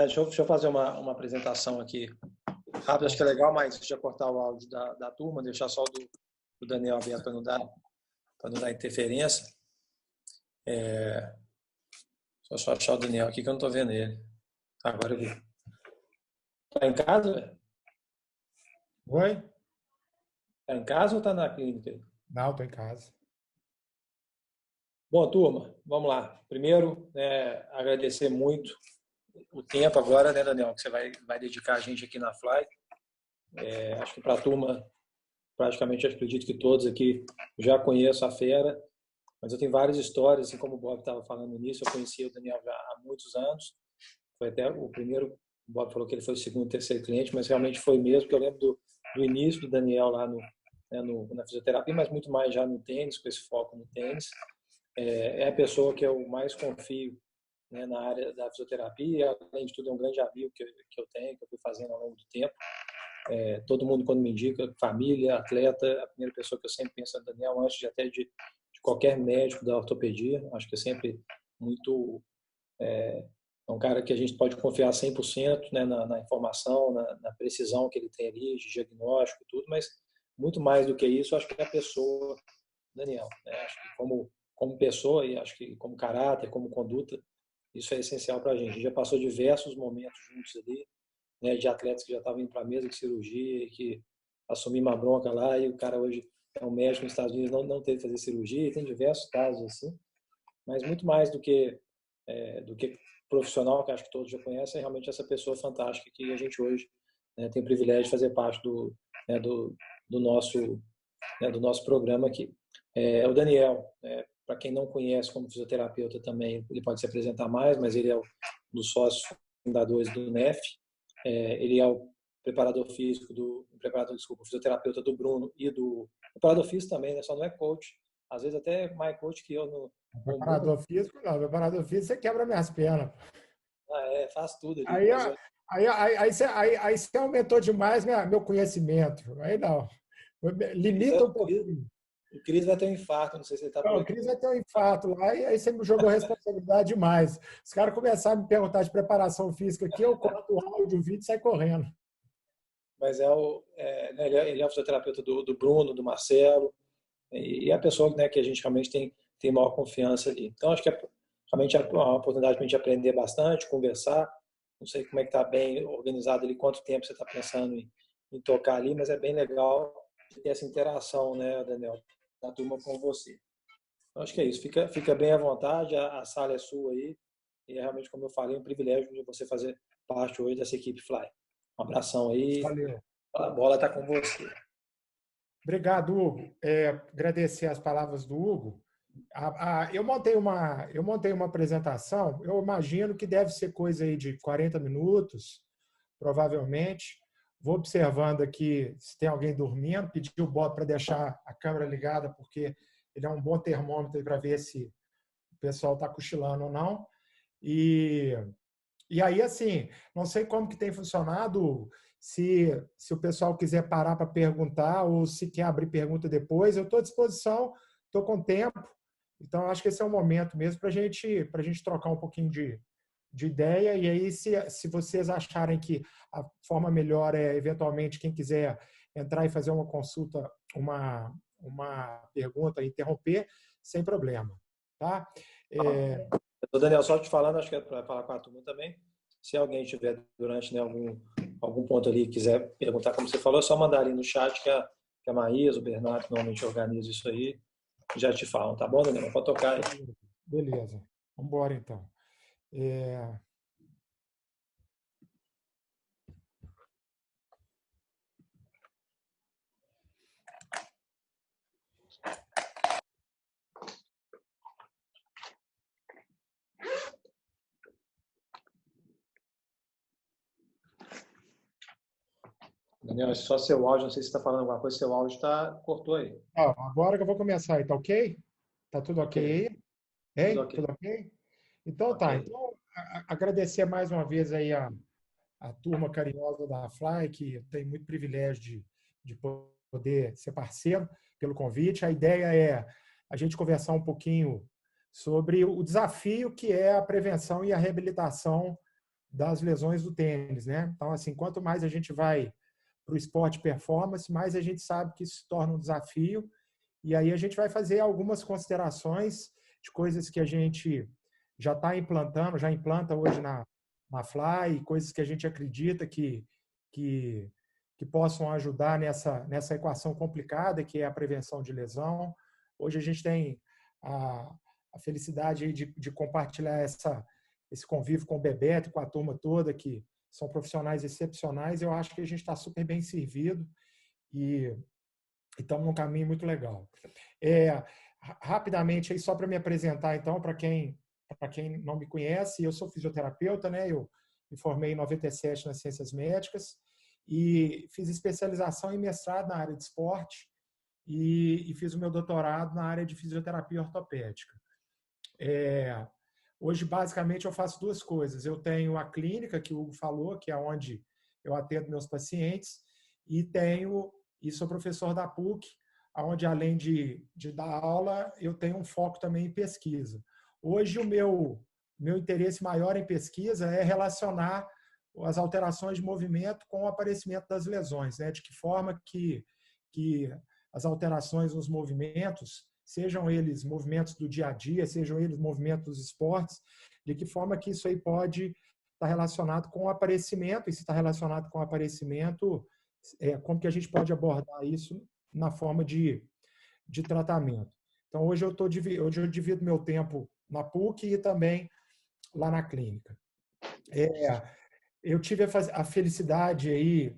Deixa eu fazer uma apresentação aqui rápida. Acho que é legal, mas deixa eu cortar o áudio da turma, deixar só o do Daniel aberto para não dar interferência. Só achar o Daniel aqui que eu não estou vendo ele. Agora eu vi. Está em casa, velho? Oi? Está em casa ou está na clínica? Não, estou em casa. Bom, turma, vamos lá. Primeiro, agradecer muito o tempo agora, né, Daniel, que você vai dedicar a gente aqui na Fly. Acho que para a turma, praticamente, eu acredito que todos aqui já conhecem a fera, mas eu tenho várias histórias, assim como o Bob estava falando nisso, eu conheci o Daniel já há muitos anos. Foi até o primeiro, o Bob falou que ele foi o segundo, terceiro cliente, mas realmente foi mesmo, porque eu lembro do início do Daniel lá na fisioterapia, mas muito mais já no tênis, com esse foco no tênis. É a pessoa que eu mais confio, né, na área da fisioterapia, além de tudo é um grande amigo que eu tenho, que eu fui fazendo ao longo do tempo. Todo mundo quando me indica, família, atleta, a primeira pessoa que eu sempre penso é o Daniel, antes de qualquer médico da ortopedia. Acho que é sempre muito... É um cara que a gente pode confiar 100%, né, na informação, na precisão que ele tem ali, de diagnóstico e tudo, mas muito mais do que isso, acho que é a pessoa, Daniel. Né? Acho que como pessoa e acho que como caráter, como conduta, isso é essencial para a gente. A gente já passou diversos momentos juntos ali, né, de atletas que já estavam indo para a mesa de cirurgia e que assumiram uma bronca lá e o cara hoje é um médico nos Estados Unidos, não teve que fazer cirurgia, e tem diversos casos assim, mas muito mais do que profissional, que acho que todos já conhecem, é realmente essa pessoa fantástica que a gente hoje, né, tem o privilégio de fazer parte né, do nosso programa aqui. O Daniel, para quem não conhece como fisioterapeuta também, ele pode se apresentar mais, mas ele é um dos sócios fundadores do NEF. Ele é o fisioterapeuta do Bruno e do preparador físico também, né? Só não é coach. Às vezes até mais coach que eu no Preparador físico, não. Preparador físico, você quebra minhas pernas. Faz tudo ali. Aí, aí você aumentou demais meu conhecimento. Aí não. Limita um pouquinho. O Cris vai ter um infarto, não sei se ele está por Não, o aqui. Cris vai ter um infarto lá, e aí você me jogou responsabilidade demais. Os caras começaram a me perguntar de preparação física aqui, eu corto o áudio, o vídeo e sai correndo. Mas né, ele é o fisioterapeuta do Bruno, do Marcelo, e é a pessoa, né, que a gente realmente tem maior confiança ali. Então, acho que realmente é uma oportunidade para a gente aprender bastante, conversar. Não sei como é que está bem organizado ali, quanto tempo você está pensando em tocar ali, mas é bem legal ter essa interação, né, Daniel, da turma com você. Então, acho que é isso. Fica bem à vontade, a sala é sua aí, e é realmente, como eu falei, um privilégio de você fazer parte hoje dessa equipe Fly. Um abração aí, Valeu. a bola está com você. Obrigado, Hugo. Agradecer as palavras do Hugo. Eu montei uma apresentação, eu imagino que deve ser coisa aí de 40 minutos, provavelmente. Vou observando aqui se tem alguém dormindo, pedi o Bob para deixar a câmera ligada, porque ele é um bom termômetro para ver se o pessoal está cochilando ou não. E aí, assim, não sei como que tem funcionado, se o pessoal quiser parar para perguntar ou se quer abrir pergunta depois, eu estou à disposição, estou com tempo. Então, acho que esse é o momento mesmo para a gente trocar um pouquinho de ideia. E aí, se vocês acharem que a forma melhor é, eventualmente, quem quiser entrar e fazer uma consulta, uma pergunta, interromper, sem problema. Tá? Daniel, só te falando, acho que é para falar com a turma também. Se alguém tiver durante, né, algum ponto ali quiser perguntar, como você falou, é só mandar ali no chat que a Maísa, o Bernardo, que normalmente organiza isso aí, já te falam, tá bom, Daniel? Pode tocar aí. Beleza. Vamos embora, então. Daniel, só seu áudio, não sei se você está falando alguma coisa, seu áudio cortou aí. Agora que eu vou começar aí, tá ok? Tá tudo ok aí? Hein? Tudo ok? Então tá. Então, agradecer mais uma vez aí a turma carinhosa da Fly, que tem muito privilégio de poder ser parceiro, pelo convite. A ideia é a gente conversar um pouquinho sobre o desafio que é a prevenção e a reabilitação das lesões do tênis, né? Então, assim, quanto mais a gente vai para o esporte performance, mais a gente sabe que isso se torna um desafio. E aí a gente vai fazer algumas considerações de coisas que a gente já está implantando, já implanta hoje na Fly, coisas que a gente acredita que, que possam ajudar nessa equação complicada que é a prevenção de lesão. Hoje a gente tem a felicidade de compartilhar esse convívio com o Bebeto, com a turma toda, que são profissionais excepcionais. Eu acho que a gente está super bem servido e estamos num caminho muito legal. Rapidamente, aí, só para me apresentar, então, para quem não me conhece, eu sou fisioterapeuta, né? Eu me formei em 97 nas ciências médicas e fiz especialização em mestrado na área de esporte e fiz o meu doutorado na área de fisioterapia ortopédica. Hoje, basicamente, eu faço duas coisas. Eu tenho a clínica, que o Hugo falou, que é onde eu atendo meus pacientes, e sou professor da PUC, onde, além de dar aula, eu tenho um foco também em pesquisa. Hoje, o meu interesse maior em pesquisa é relacionar as alterações de movimento com o aparecimento das lesões, né? De que forma que as alterações nos movimentos, sejam eles movimentos do dia a dia, sejam eles movimentos dos esportes, de que forma que isso aí pode estar relacionado com o aparecimento, e se está relacionado com o aparecimento, como que a gente pode abordar isso na forma de tratamento. Então, hoje eu divido meu tempo na PUC e também lá na clínica. Eu tive a felicidade aí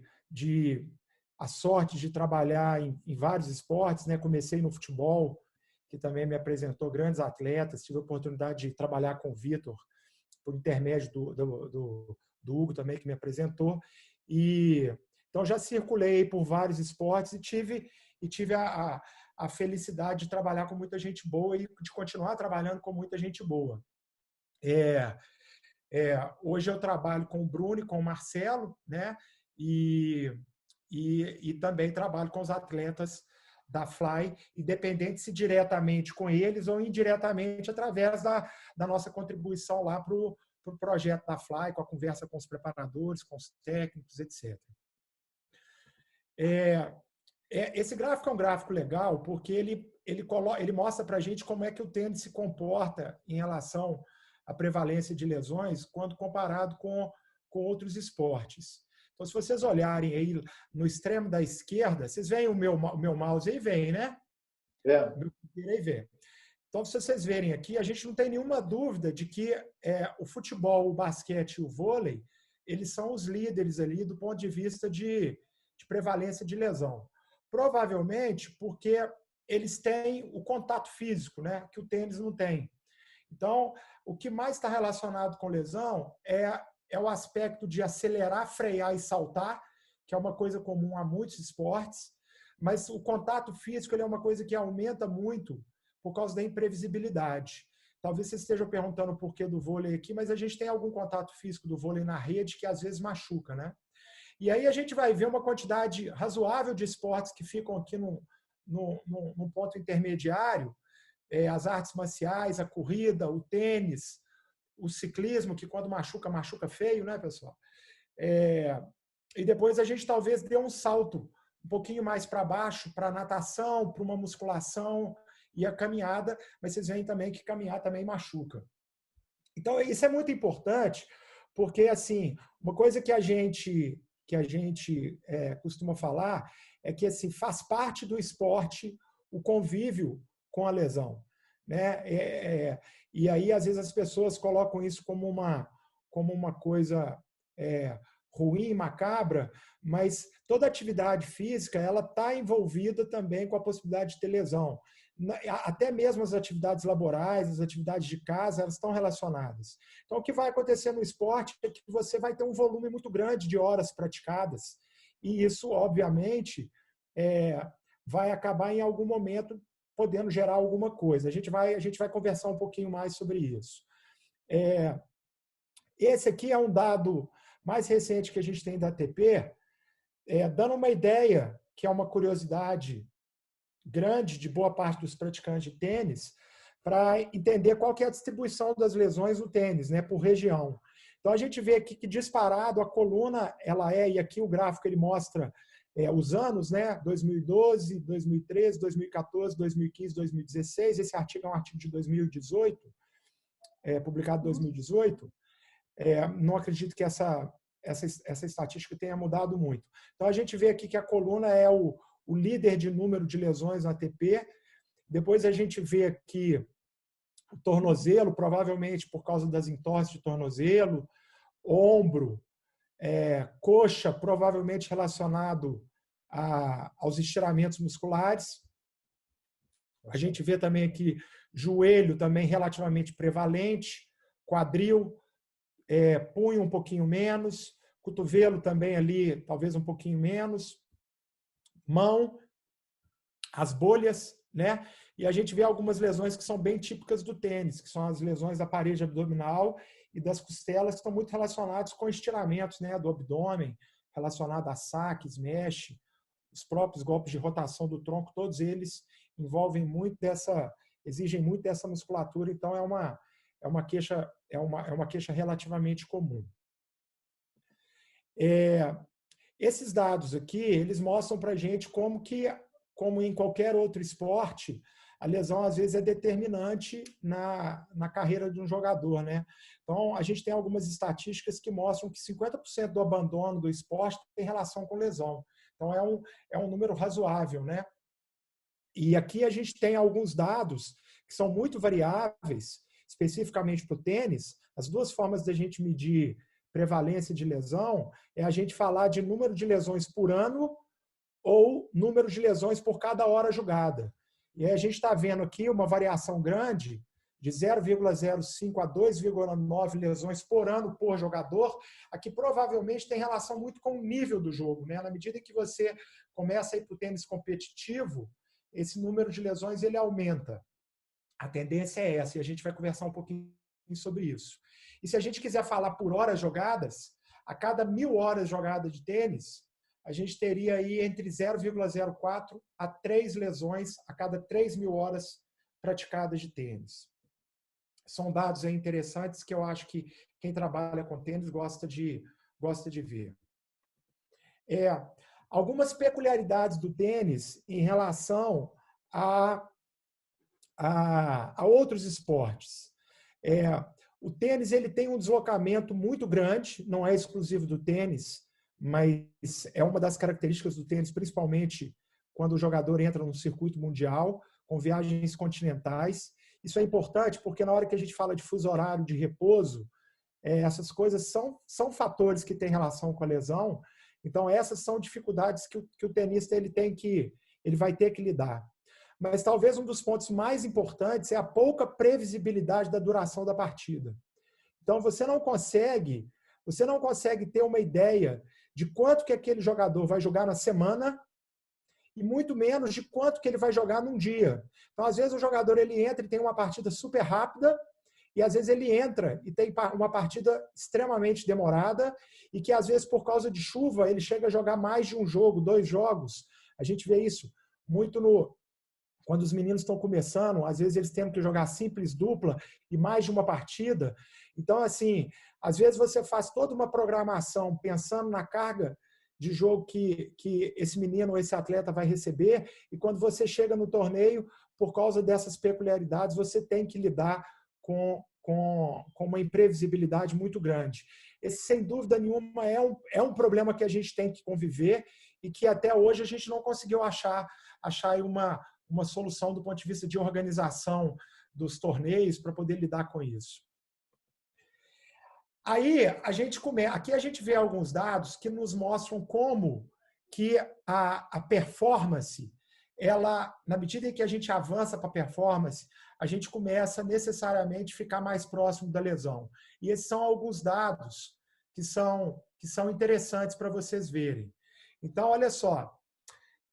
a sorte de trabalhar em vários esportes, né? Comecei no futebol, que também me apresentou grandes atletas. Tive a oportunidade de trabalhar com o Vitor, por intermédio do Hugo também, que me apresentou. Então, já circulei por vários esportes e tive a felicidade de trabalhar com muita gente boa e de continuar trabalhando com muita gente boa. Hoje eu trabalho com o Bruno e com o Marcelo, né? E também trabalho com os atletas da Fly, independente se diretamente com eles ou indiretamente através da nossa contribuição lá para o projeto da Fly, com a conversa com os preparadores, com os técnicos, etc. Esse gráfico é um gráfico legal porque ele mostra para a gente como é que o tênis se comporta em relação à prevalência de lesões quando comparado com outros esportes. Então, se vocês olharem aí no extremo da esquerda, vocês veem o meu mouse aí, vem, né? Aí vem. Então, se vocês verem aqui, a gente não tem nenhuma dúvida de que o futebol, o basquete e o vôlei, eles são os líderes ali do ponto de vista de prevalência de lesão. Provavelmente porque eles têm o contato físico, né? Que o tênis não tem. Então, o que mais está relacionado com lesão é o aspecto de acelerar, frear e saltar, que é uma coisa comum a muitos esportes, mas o contato físico ele é uma coisa que aumenta muito por causa da imprevisibilidade. Talvez você esteja perguntando o porquê do vôlei aqui, mas a gente tem algum contato físico do vôlei na rede que às vezes machuca, né? E aí a gente vai ver uma quantidade razoável de esportes que ficam aqui num ponto intermediário, as artes marciais, a corrida, o tênis, o ciclismo, que quando machuca, machuca feio, né, pessoal? E depois a gente talvez dê um salto um pouquinho mais para baixo, para a natação, para uma musculação e a caminhada, mas vocês veem também que caminhar também machuca. Então, isso é muito importante, porque, assim, uma coisa que a gente costuma falar é que assim, faz parte do esporte o convívio com a lesão, né? E aí, às vezes, as pessoas colocam isso como uma coisa ruim, macabra, mas toda atividade física ela está envolvida também com a possibilidade de ter lesão. Até mesmo as atividades laborais, as atividades de casa, elas estão relacionadas. Então, o que vai acontecer no esporte é que você vai ter um volume muito grande de horas praticadas, e isso, obviamente, vai acabar em algum momento podendo gerar alguma coisa. A gente vai conversar um pouquinho mais sobre isso. Esse aqui é um dado mais recente que a gente tem da ATP, dando uma ideia, que é uma curiosidade grande de boa parte dos praticantes de tênis, para entender qual que é a distribuição das lesões no tênis, né, por região. Então, a gente vê aqui que disparado a coluna, ela é, e aqui o gráfico ele mostra os anos, né? 2012, 2013, 2014, 2015, 2016. Esse artigo é um artigo de 2018, publicado em 2018. Não acredito que essa estatística tenha mudado muito. Então, a gente vê aqui que a coluna é o líder de número de lesões na ATP. Depois a gente vê aqui o tornozelo, provavelmente por causa das entorses de tornozelo, ombro, coxa, provavelmente relacionado aos estiramentos musculares. A gente vê também aqui joelho também relativamente prevalente, quadril, punho um pouquinho menos, cotovelo também ali talvez um pouquinho menos, mão, as bolhas, né? E a gente vê algumas lesões que são bem típicas do tênis, que são as lesões da parede abdominal e das costelas, que estão muito relacionadas com estiramentos, né, do abdômen, relacionado a saques, mesh, os próprios golpes de rotação do tronco, todos eles envolvem muito exigem muito dessa musculatura, então é uma queixa relativamente comum. Esses dados aqui, eles mostram para a gente como em qualquer outro esporte, a lesão às vezes é determinante na carreira de um jogador, né? Então, a gente tem algumas estatísticas que mostram que 50% do abandono do esporte tem relação com lesão. Então, é um número razoável, né? E aqui a gente tem alguns dados que são muito variáveis, especificamente para o tênis. As duas formas da gente medir prevalência de lesão é a gente falar de número de lesões por ano ou número de lesões por cada hora jogada. E aí a gente está vendo aqui uma variação grande de 0,05 a 2,9 lesões por ano por jogador, aqui provavelmente tem relação muito com o nível do jogo, né? Na medida que você começa a ir para o tênis competitivo, esse número de lesões ele aumenta. A tendência é essa, e a gente vai conversar um pouquinho sobre isso. E se a gente quiser falar por horas jogadas, a cada 1.000 horas jogadas de tênis, a gente teria aí entre 0,04 a 3 lesões a cada 3.000 horas praticadas de tênis. São dados aí interessantes que eu acho que quem trabalha com tênis gosta de ver. Algumas peculiaridades do tênis em relação a outros esportes. O tênis ele tem um deslocamento muito grande, não é exclusivo do tênis, mas é uma das características do tênis, principalmente quando o jogador entra no circuito mundial, com viagens continentais. Isso é importante porque na hora que a gente fala de fuso horário, de repouso, essas coisas são fatores que têm relação com a lesão. Então, essas são dificuldades que o tenista ele vai ter que lidar. Mas talvez um dos pontos mais importantes é a pouca previsibilidade da duração da partida. Então, você não consegue ter uma ideia de quanto que aquele jogador vai jogar na semana e muito menos de quanto que ele vai jogar num dia. Então, às vezes, o jogador ele entra e tem uma partida super rápida e, às vezes, ele entra e tem uma partida extremamente demorada e que, às vezes, por causa de chuva, ele chega a jogar mais de um jogo, 2 jogos. A gente vê isso muito quando os meninos estão começando, às vezes eles têm que jogar simples, dupla e mais de uma partida. Então, assim, às vezes você faz toda uma programação pensando na carga de jogo que esse menino ou esse atleta vai receber e quando você chega no torneio, por causa dessas peculiaridades, você tem que lidar com uma imprevisibilidade muito grande. Esse, sem dúvida nenhuma, é um problema que a gente tem que conviver e que até hoje a gente não conseguiu achar uma solução do ponto de vista de organização dos torneios para poder lidar com isso. Aí, aqui a gente vê alguns dados que nos mostram como que a performance, na medida em que a gente avança para a performance, a gente começa necessariamente a ficar mais próximo da lesão. E esses são alguns dados que são interessantes para vocês verem. Então, olha só.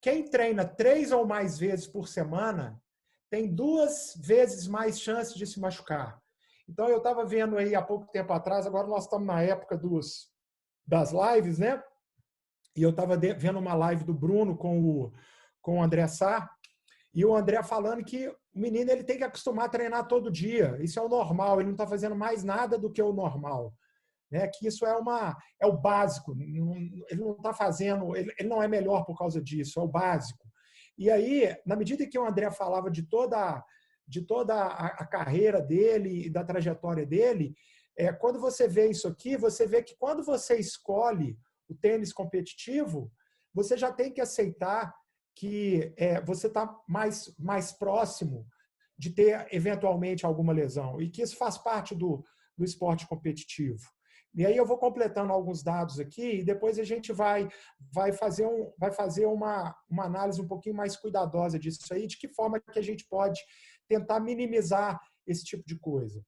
Quem treina 3 ou mais vezes por semana tem 2 vezes mais chances de se machucar. Então, eu estava vendo aí há pouco tempo atrás, agora nós estamos na época das lives, né? E eu estava vendo uma live do Bruno com o André Sá, e o André falando que o menino ele tem que acostumar a treinar todo dia. Isso é o normal, ele não está fazendo mais nada do que o normal. né? Que isso é o básico. Ele não está fazendo, ele não é melhor por causa disso, é o básico. E aí, na medida que o André falava de toda a carreira dele e da trajetória dele, quando você vê isso aqui, você vê que quando você escolhe o tênis competitivo, você já tem que aceitar que você está mais próximo de ter eventualmente alguma lesão e que isso faz parte do esporte competitivo. E aí eu vou completando alguns dados aqui e depois a gente vai fazer uma análise um pouquinho mais cuidadosa disso aí, de que forma que a gente pode tentar minimizar esse tipo de coisa.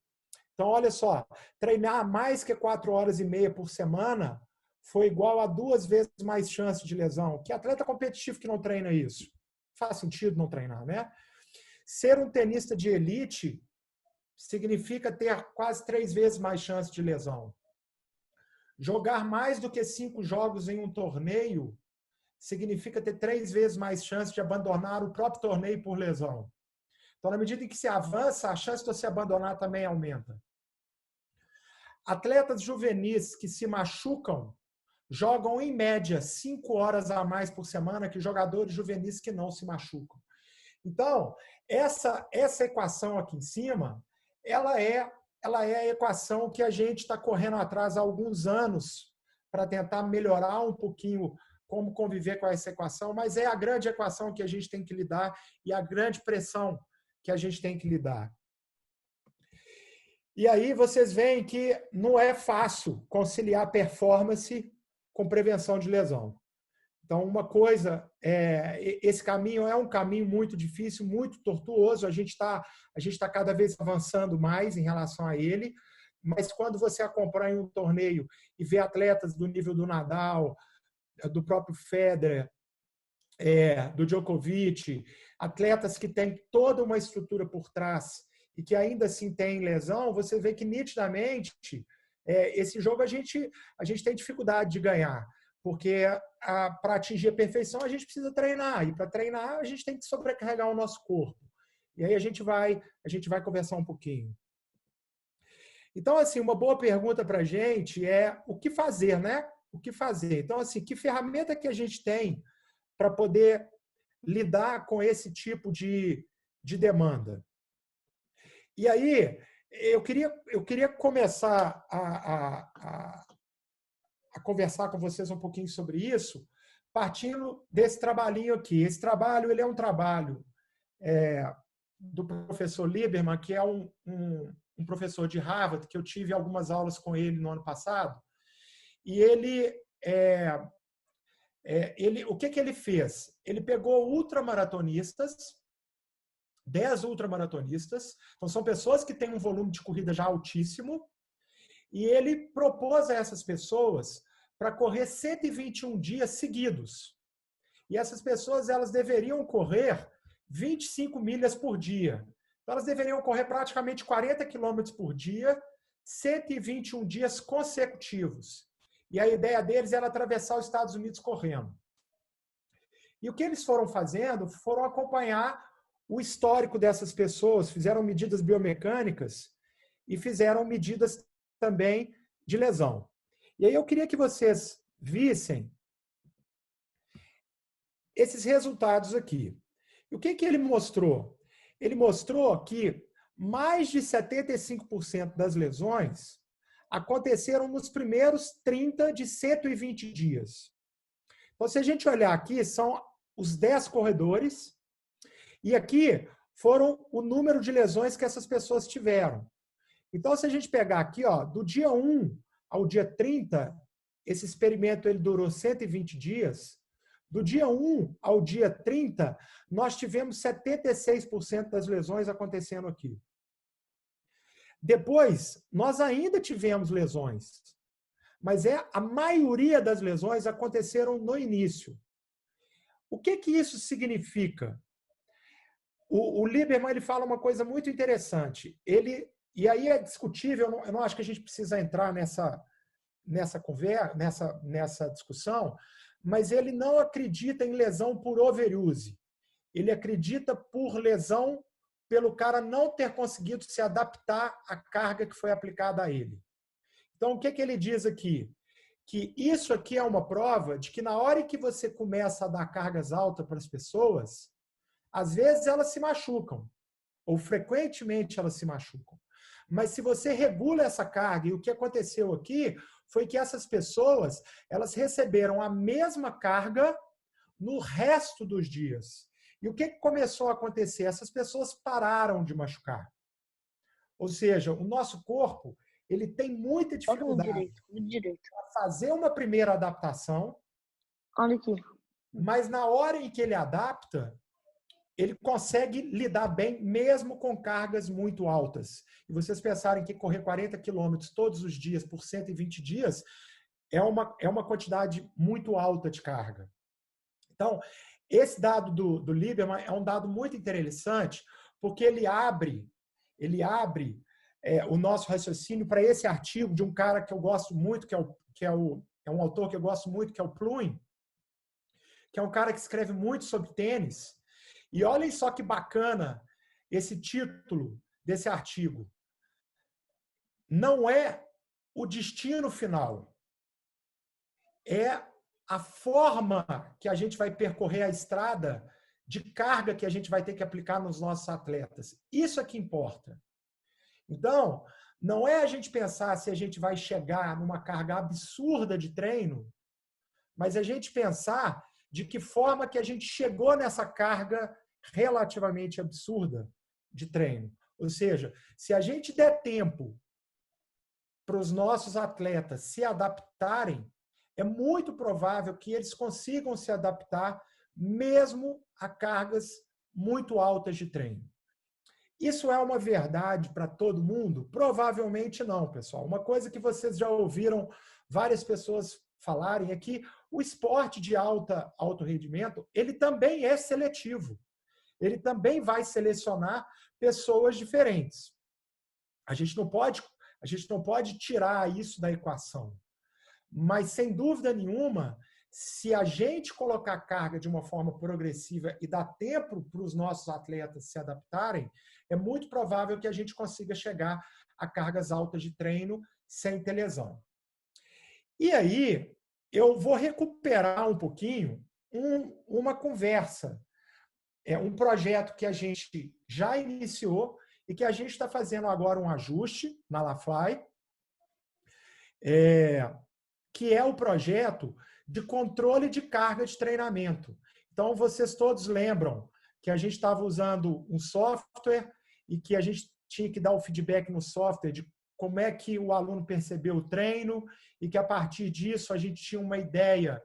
Então, olha só, treinar mais que 4 horas e meia por semana foi igual a 2 vezes mais chance de lesão. Que atleta competitivo que não treina isso? Faz sentido não treinar, né? Ser um tenista de elite significa ter quase 3 vezes mais chance de lesão. Jogar mais do que 5 jogos em um torneio significa ter 3 vezes mais chance de abandonar o próprio torneio por lesão. Então, na medida em que se avança, a chance de você abandonar também aumenta. Atletas juvenis que se machucam jogam, em média, 5 horas a mais por semana que jogadores juvenis que não se machucam. Então, essa equação aqui em cima, ela é a equação que a gente está correndo atrás há alguns anos para tentar melhorar um pouquinho como conviver com essa equação, mas é a grande equação que a gente tem que lidar e a grande pressão que a gente tem que lidar. E aí vocês veem que não é fácil conciliar performance com prevenção de lesão. Então, uma coisa, esse caminho é um caminho muito difícil, muito tortuoso, a gente tá cada vez avançando mais em relação a ele, mas quando você acompanha um torneio e vê atletas do nível do Nadal, do próprio Federer, do Djokovic, atletas que têm toda uma estrutura por trás e que ainda assim têm lesão, você vê que nitidamente esse jogo a gente tem dificuldade de ganhar. Porque para atingir a perfeição a gente precisa treinar, e para treinar a gente tem que sobrecarregar o nosso corpo. E aí a gente vai conversar um pouquinho. Então, assim, uma boa pergunta para a gente é o que fazer, né? O que fazer? Então, assim, que ferramenta que a gente tem para poder lidar com esse tipo de demanda? E aí, eu queria começar a conversar com vocês um pouquinho sobre isso, partindo desse trabalhinho aqui. Esse trabalho ele é um trabalho do professor Lieberman, que é um professor de Harvard, que eu tive algumas aulas com ele no ano passado, e o que ele fez? Ele pegou ultramaratonistas, 10 ultramaratonistas, então são pessoas que têm um volume de corrida já altíssimo, e ele propôs a essas pessoas para correr 121 dias seguidos. E essas pessoas elas deveriam correr 25 milhas por dia. Então, elas deveriam correr praticamente 40 quilômetros por dia, 121 dias consecutivos. E a ideia deles era atravessar os Estados Unidos correndo. E o que eles foram fazendo? Foram acompanhar o histórico dessas pessoas, fizeram medidas biomecânicas e fizeram medidas também de lesão. E aí eu queria que vocês vissem esses resultados aqui. E o que ele mostrou? Ele mostrou que mais de 75% das lesões aconteceram nos primeiros 30 de 120 dias. Então, se a gente olhar aqui, são os 10 corredores, e aqui foram o número de lesões que essas pessoas tiveram. Então, se a gente pegar aqui, ó, do dia 1 ao dia 30, esse experimento ele durou 120 dias. Do dia 1 ao dia 30, nós tivemos 76% das lesões acontecendo aqui. Depois, nós ainda tivemos lesões, mas a maioria das lesões aconteceram no início. O que isso significa? O Lieberman ele fala uma coisa muito interessante. E aí é discutível, eu não acho que a gente precisa entrar nessa conversa, nessa discussão, mas ele não acredita em lesão por overuse. Ele acredita por lesão pelo cara não ter conseguido se adaptar à carga que foi aplicada a ele. Então, o que que ele diz aqui? Que isso aqui é uma prova de que na hora em que você começa a dar cargas altas para as pessoas, às vezes elas se machucam, ou frequentemente elas se machucam. Mas se você regula essa carga, e o que aconteceu aqui foi que essas pessoas, elas receberam a mesma carga no resto dos dias. E o que começou a acontecer? Essas pessoas pararam de machucar. Ou seja, o nosso corpo, ele tem muita dificuldade para fazer uma primeira adaptação. Olha aqui. Mas na hora em que ele adapta, ele consegue lidar bem mesmo com cargas muito altas. E vocês pensarem que correr 40 quilômetros todos os dias por 120 dias é uma quantidade muito alta de carga. Então, esse dado do Lieberman é um dado muito interessante, porque ele abre o nosso raciocínio para esse artigo de um cara que eu gosto muito, é um autor que eu gosto muito, que é o Plum, que é um cara que escreve muito sobre tênis. E olhem só que bacana esse título desse artigo. Não é o destino final. É a forma que a gente vai percorrer a estrada de carga que a gente vai ter que aplicar nos nossos atletas. Isso é que importa. Então, não é a gente pensar se a gente vai chegar numa carga absurda de treino, mas a gente pensar de que forma que a gente chegou nessa carga relativamente absurda de treino. Ou seja, se a gente der tempo para os nossos atletas se adaptarem, é muito provável que eles consigam se adaptar mesmo a cargas muito altas de treino. Isso é uma verdade para todo mundo? Provavelmente não, pessoal. Uma coisa que vocês já ouviram várias pessoas falarem é que o esporte de alto rendimento, ele também é seletivo. Ele também vai selecionar pessoas diferentes. A gente não pode tirar isso da equação. Mas, sem dúvida nenhuma, se a gente colocar carga de uma forma progressiva e dar tempo para os nossos atletas se adaptarem, é muito provável que a gente consiga chegar a cargas altas de treino sem ter lesão. E aí, eu vou recuperar um pouquinho uma conversa. É um projeto que a gente já iniciou e que a gente está fazendo agora um ajuste na LaFly, que é o projeto de controle de carga de treinamento. Então, vocês todos lembram que a gente estava usando um software e que a gente tinha que dar o feedback no software de como é que o aluno percebeu o treino e que, a partir disso, a gente tinha uma ideia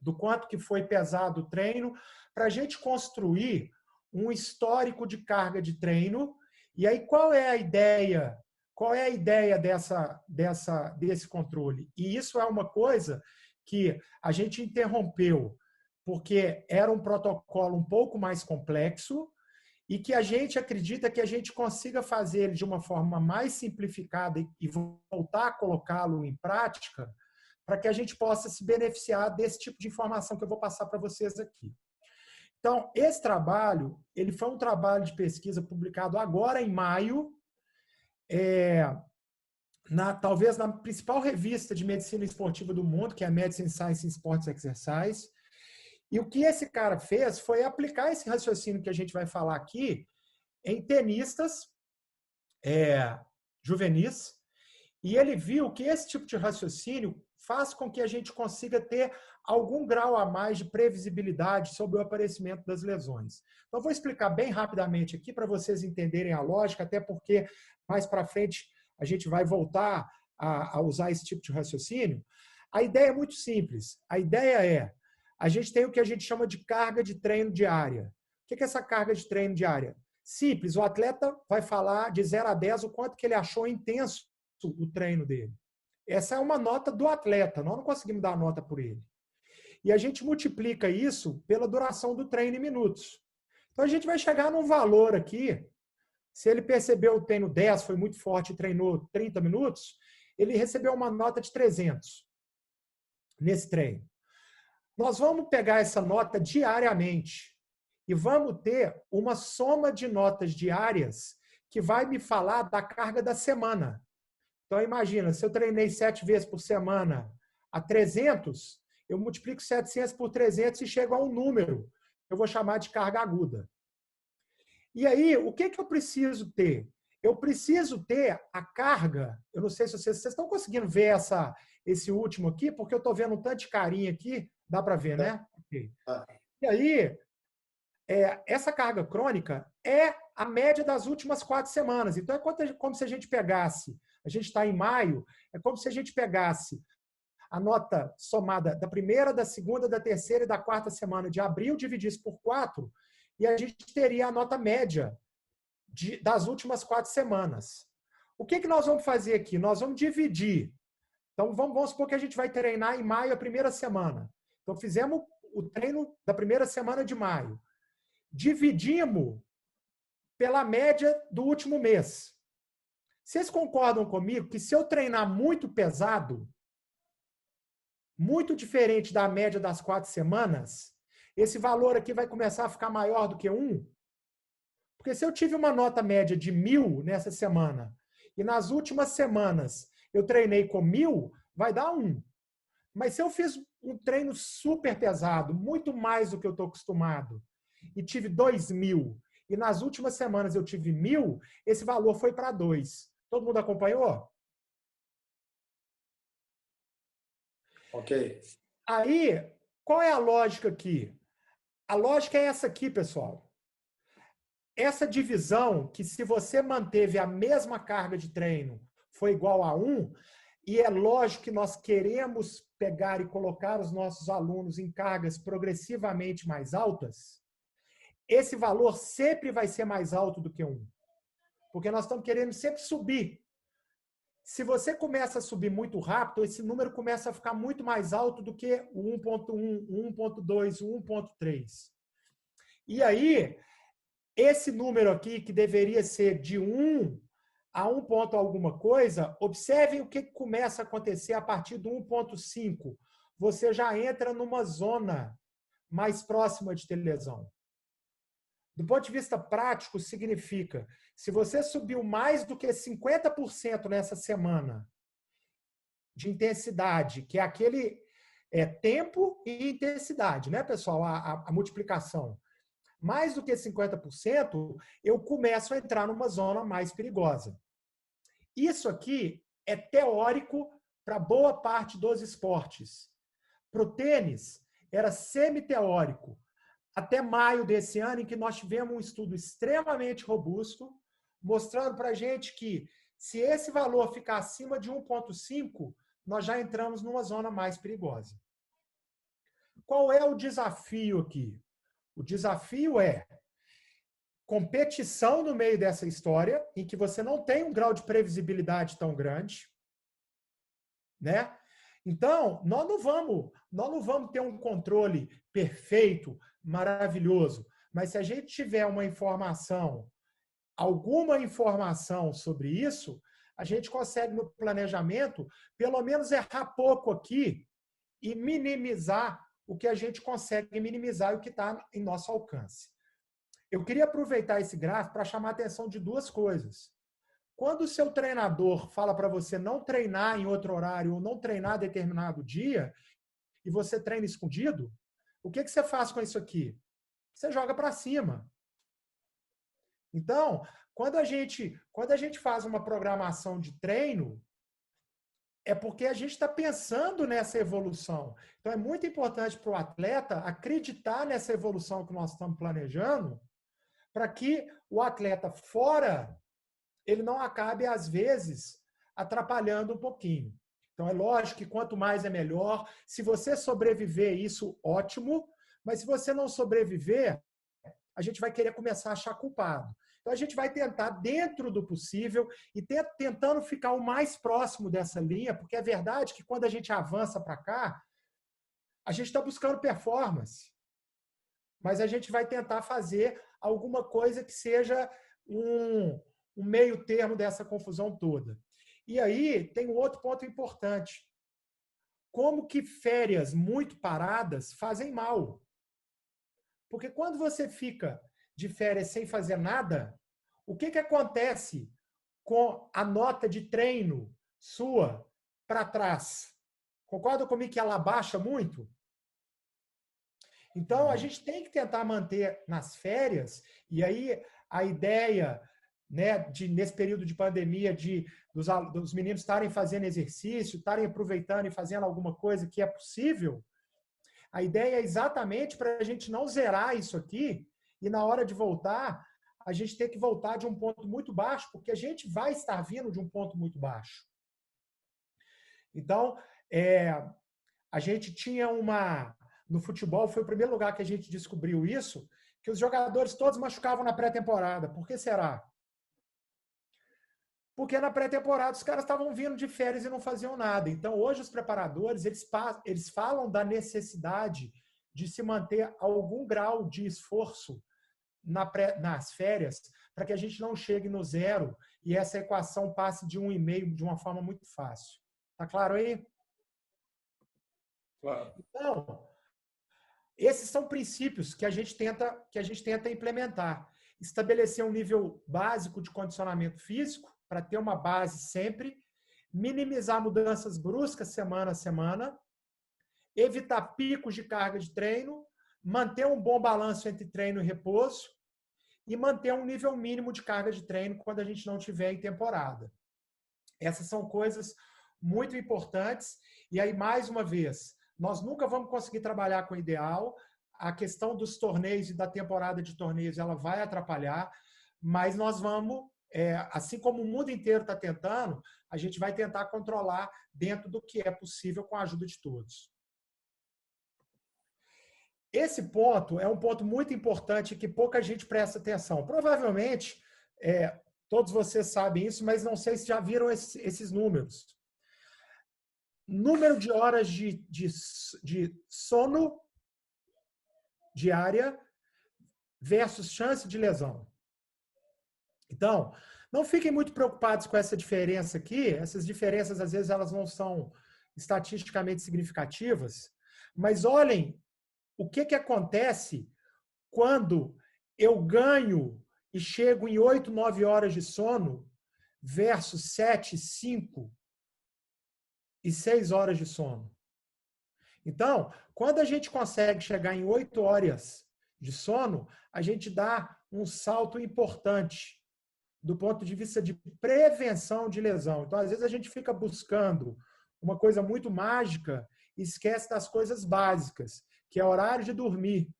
do quanto que foi pesado o treino, para a gente construir um histórico de carga de treino. E aí, qual é a ideia? Qual é a ideia desse controle? E isso é uma coisa que a gente interrompeu, porque era um protocolo um pouco mais complexo e que a gente acredita que a gente consiga fazer ele de uma forma mais simplificada e voltar a colocá-lo em prática para que a gente possa se beneficiar desse tipo de informação que eu vou passar para vocês aqui. Então, esse trabalho, ele foi um trabalho de pesquisa publicado agora em maio, talvez na principal revista de medicina esportiva do mundo, que é a Medicine Science in Sports Exercise. E o que esse cara fez foi aplicar esse raciocínio que a gente vai falar aqui em tenistas juvenis, e ele viu que esse tipo de raciocínio faz com que a gente consiga ter algum grau a mais de previsibilidade sobre o aparecimento das lesões. Então, vou explicar bem rapidamente aqui para vocês entenderem a lógica, até porque mais para frente a gente vai voltar a usar esse tipo de raciocínio. A ideia é muito simples. A ideia é, a gente tem o que a gente chama de carga de treino diária. O que é essa carga de treino diária? Simples, o atleta vai falar de 0 a 10 o quanto que ele achou intenso o treino dele. Essa é uma nota do atleta, nós não conseguimos dar nota por ele. E a gente multiplica isso pela duração do treino em minutos. Então a gente vai chegar num valor aqui, se ele percebeu o treino 10, foi muito forte e treinou 30 minutos, ele recebeu uma nota de 300 nesse treino. Nós vamos pegar essa nota diariamente e vamos ter uma soma de notas diárias que vai me falar da carga da semana. Então, imagina, se eu treinei 7 vezes por semana a 300, eu multiplico 700 por 300 e chego a um número. Eu vou chamar de carga aguda. E aí, o que eu preciso ter? Eu preciso ter a carga. Eu não sei se vocês estão conseguindo ver esse último aqui, porque eu estou vendo um tanto de carinha aqui. Dá para ver, né? Okay. E aí, essa carga crônica é a média das últimas 4 semanas. Então, é como se a gente pegasse, a gente está em maio, é como se a gente pegasse a nota somada da primeira, da segunda, da terceira e da quarta semana de abril, dividisse por 4, e a gente teria a nota média das últimas 4 semanas. O que nós vamos fazer aqui? Nós vamos dividir. Então, vamos supor que a gente vai treinar em maio a primeira semana. Então, fizemos o treino da primeira semana de maio. Dividimos pela média do último mês. Vocês concordam comigo que se eu treinar muito pesado, muito diferente da média das 4 semanas, esse valor aqui vai começar a ficar maior do que 1? Porque se eu tive uma nota média de 1.000 nessa semana, e nas últimas semanas eu treinei com 1.000, vai dar 1. Mas se eu fiz um treino super pesado, muito mais do que eu estou acostumado, e tive 2.000, e nas últimas semanas eu tive 1.000, esse valor foi para 2. Todo mundo acompanhou? Ok. Aí, qual é a lógica aqui? A lógica é essa aqui, pessoal. Essa divisão, que se você manteve a mesma carga de treino, foi igual a 1, e é lógico que nós queremos pegar e colocar os nossos alunos em cargas progressivamente mais altas, esse valor sempre vai ser mais alto do que 1. Porque nós estamos querendo sempre subir. Se você começa a subir muito rápido, esse número começa a ficar muito mais alto do que o 1.1, o 1.2, o 1.3. E aí, esse número aqui, que deveria ser de 1 a 1 ponto alguma coisa, observem o que começa a acontecer a partir do 1.5. Você já entra numa zona mais próxima de ter lesão. Do ponto de vista prático, significa, se você subiu mais do que 50% nessa semana de intensidade, que é aquele tempo e intensidade, né, pessoal? A multiplicação. Mais do que 50%, eu começo a entrar numa zona mais perigosa. Isso aqui é teórico para boa parte dos esportes. Para o tênis, era semi-teórico. Até maio desse ano, em que nós tivemos um estudo extremamente robusto, mostrando para a gente que, se esse valor ficar acima de 1,5, nós já entramos numa zona mais perigosa. Qual é o desafio aqui? O desafio é competição no meio dessa história, em que você não tem um grau de previsibilidade tão grande, né? Então, nós não vamos ter um controle perfeito, maravilhoso, mas se a gente tiver alguma informação sobre isso, a gente consegue, no planejamento, pelo menos errar pouco aqui e minimizar o que a gente consegue minimizar e o que está em nosso alcance. Eu queria aproveitar esse gráfico para chamar a atenção de 2 coisas. Quando o seu treinador fala para você não treinar em outro horário ou não treinar determinado dia, e você treina escondido, o que você faz com isso aqui? Você joga para cima. Então, quando a gente faz uma programação de treino, é porque a gente está pensando nessa evolução. Então, é muito importante para o atleta acreditar nessa evolução que nós estamos planejando, para que o atleta fora, ele não acabe, às vezes, atrapalhando um pouquinho. Então, é lógico que quanto mais é melhor. Se você sobreviver, isso, ótimo. Mas se você não sobreviver, a gente vai querer começar a achar culpado. Então, a gente vai tentar, dentro do possível, e tentando ficar o mais próximo dessa linha, porque é verdade que quando a gente avança para cá, a gente está buscando performance. Mas a gente vai tentar fazer alguma coisa que seja um meio termo dessa confusão toda. E aí tem um outro ponto importante. Como que férias muito paradas fazem mal? Porque quando você fica de férias sem fazer nada, o que acontece com a nota de treino sua para trás. Concorda comigo que ela abaixa muito? Então, a gente tem que tentar manter nas férias, e aí a ideia, né, nesse período de pandemia, dos meninos estarem fazendo exercício, estarem aproveitando e fazendo alguma coisa que é possível, a ideia é exatamente para a gente não zerar isso aqui e na hora de voltar, a gente ter que voltar de um ponto muito baixo, porque a gente vai estar vindo de um ponto muito baixo. Então, a gente tinha no futebol, foi o primeiro lugar que a gente descobriu isso, que os jogadores todos machucavam na pré-temporada. Por que será? Porque na pré-temporada os caras estavam vindo de férias e não faziam nada. Então, hoje os preparadores, eles falam da necessidade de se manter algum grau de esforço nas férias, para que a gente não chegue no zero e essa equação passe de 1,5 de uma forma muito fácil. Tá claro aí? Claro. Então, esses são princípios que a gente tenta implementar. Estabelecer um nível básico de condicionamento físico, para ter uma base sempre, minimizar mudanças bruscas semana a semana, evitar picos de carga de treino, manter um bom balanço entre treino e repouso e manter um nível mínimo de carga de treino quando a gente não estiver em temporada. Essas são coisas muito importantes. E aí, mais uma vez, nós nunca vamos conseguir trabalhar com o ideal. A questão dos torneios e da temporada de torneios ela vai atrapalhar, mas nós vamos, assim como o mundo inteiro está tentando, a gente vai tentar controlar dentro do que é possível com a ajuda de todos. Esse ponto é um ponto muito importante que pouca gente presta atenção. Provavelmente, todos vocês sabem isso, mas não sei se já viram esses números. Número de horas de sono diária versus chance de lesão. Então, não fiquem muito preocupados com essa diferença aqui. Essas diferenças, às vezes, elas não são estatisticamente significativas, mas olhem o que acontece quando eu ganho e chego em 8, 9 horas de sono versus 7, 5 e 6 horas de sono. Então, quando a gente consegue chegar em 8 horas de sono, a gente dá um salto importante do ponto de vista de prevenção de lesão. Então, às vezes, a gente fica buscando uma coisa muito mágica e esquece das coisas básicas, que é horário de dormir.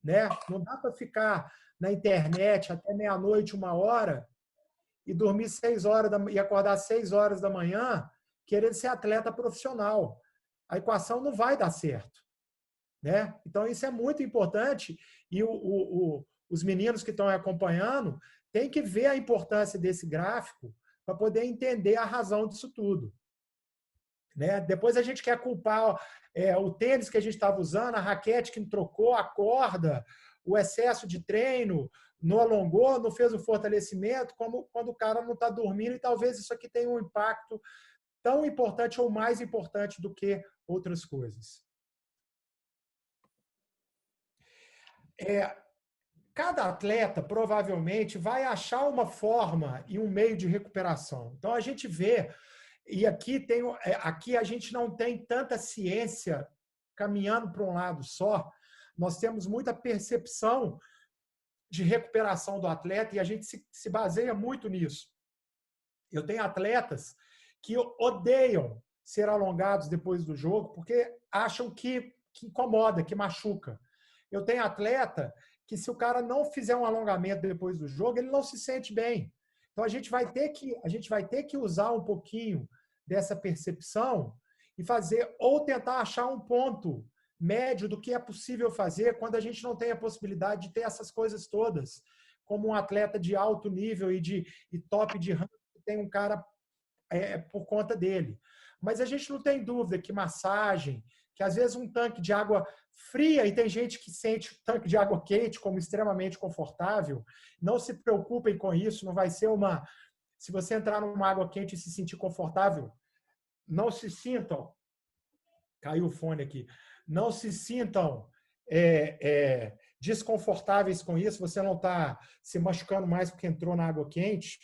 Né? Não dá para ficar na internet até meia-noite, 1 hora, e dormir 6 horas e acordar 6 horas da manhã querendo ser atleta profissional. A equação não vai dar certo. Né? Então, isso é muito importante e os meninos que estão acompanhando têm que ver a importância desse gráfico para poder entender a razão disso tudo. Né? Depois a gente quer culpar o tênis que a gente estava usando, a raquete que não trocou, a corda, o excesso de treino, não alongou, não fez o fortalecimento, como quando o cara não está dormindo, e talvez isso aqui tenha um impacto tão importante ou mais importante do que outras coisas. Cada atleta provavelmente vai achar uma forma e um meio de recuperação. Então a gente vê, e aqui a gente não tem tanta ciência caminhando para um lado só, nós temos muita percepção de recuperação do atleta e a gente se baseia muito nisso. Eu tenho atletas que odeiam ser alongados depois do jogo porque acham que incomoda, que machuca. Eu tenho atleta que se o cara não fizer um alongamento depois do jogo, ele não se sente bem. Então a gente vai ter que usar um pouquinho dessa percepção e fazer ou tentar achar um ponto médio do que é possível fazer quando a gente não tem a possibilidade de ter essas coisas todas, como um atleta de alto nível e top de ranking, tem um cara por conta dele. Mas a gente não tem dúvida que massagem, que às vezes um tanque de água fria, e tem gente que sente o tanque de água quente como extremamente confortável, não se preocupem com isso, não vai ser uma... Se você entrar numa água quente e se sentir confortável, não se sintam... Caiu o fone aqui. Não se sintam desconfortáveis com isso, você não está se machucando mais porque entrou na água quente.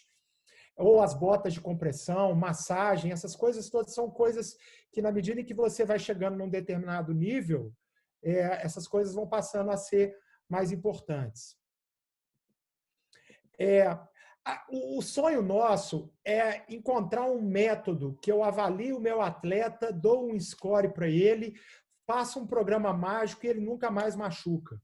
ou as botas de compressão, massagem, essas coisas todas são coisas que, na medida em que você vai chegando num determinado nível, essas coisas vão passando a ser mais importantes. O sonho nosso é encontrar um método que eu avalie o meu atleta, dou um score para ele, faço um programa mágico e ele nunca mais machuca.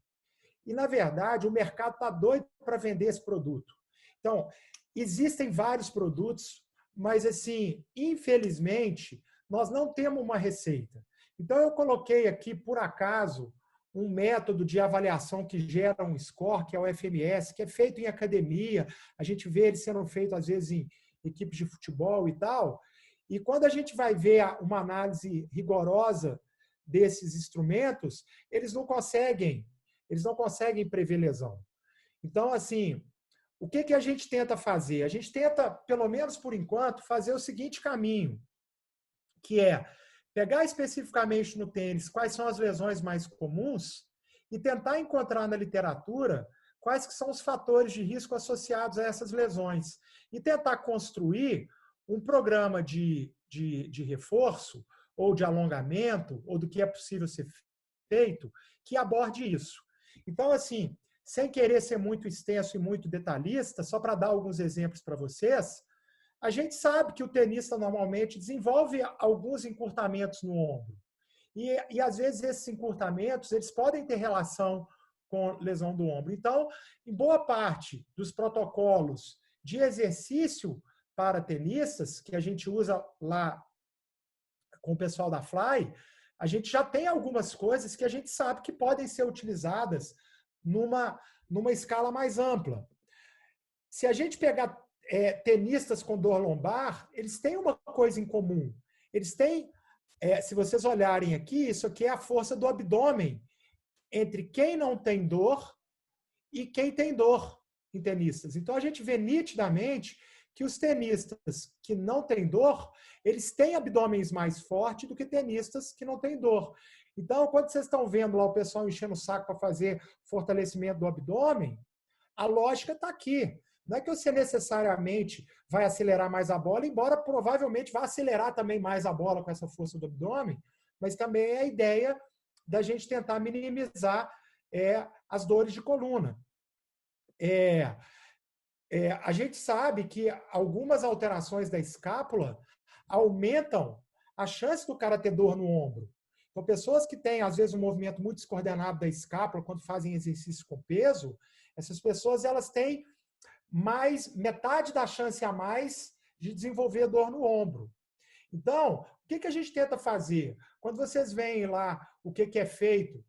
E, na verdade, o mercado está doido para vender esse produto. Então, existem vários produtos, mas, assim, infelizmente, nós não temos uma receita. Então, eu coloquei aqui, por acaso, um método de avaliação que gera um score, que é o FMS, que é feito em academia. A gente vê ele sendo feito, às vezes, em equipes de futebol e tal. E quando a gente vai ver uma análise rigorosa desses instrumentos, eles não conseguem prever lesão. Então, assim, o que a gente tenta fazer? A gente tenta, pelo menos por enquanto, fazer o seguinte caminho, que é pegar especificamente no tênis quais são as lesões mais comuns e tentar encontrar na literatura quais que são os fatores de risco associados a essas lesões e tentar construir um programa de reforço ou de alongamento ou do que é possível ser feito que aborde isso. Então, assim, sem querer ser muito extenso e muito detalhista, só para dar alguns exemplos para vocês, a gente sabe que o tenista normalmente desenvolve alguns encurtamentos no ombro. E às vezes, esses encurtamentos eles podem ter relação com lesão do ombro. Então, em boa parte dos protocolos de exercício para tenistas, que a gente usa lá com o pessoal da Fly, a gente já tem algumas coisas que a gente sabe que podem ser utilizadas numa escala mais ampla. Se a gente pegar tenistas com dor lombar, eles têm uma coisa em comum. Eles têm, se vocês olharem aqui, isso aqui é a força do abdômen entre quem não tem dor e quem tem dor em tenistas. Então, a gente vê nitidamente que os tenistas que não têm dor, eles têm abdômenes mais fortes do que tenistas que não têm dor. Então, quando vocês estão vendo lá o pessoal enchendo o saco para fazer fortalecimento do abdômen, a lógica está aqui. Não é que você necessariamente vai acelerar mais a bola, embora provavelmente vá acelerar também mais a bola com essa força do abdômen, mas também é a ideia da gente tentar minimizar as dores de coluna. A gente sabe que algumas alterações da escápula aumentam a chance do cara ter dor no ombro. Então, pessoas que têm, às vezes, um movimento muito descoordenado da escápula quando fazem exercício com peso, essas pessoas elas têm metade da chance a mais de desenvolver dor no ombro. Então, o que a gente tenta fazer? Quando vocês veem lá o que é feito,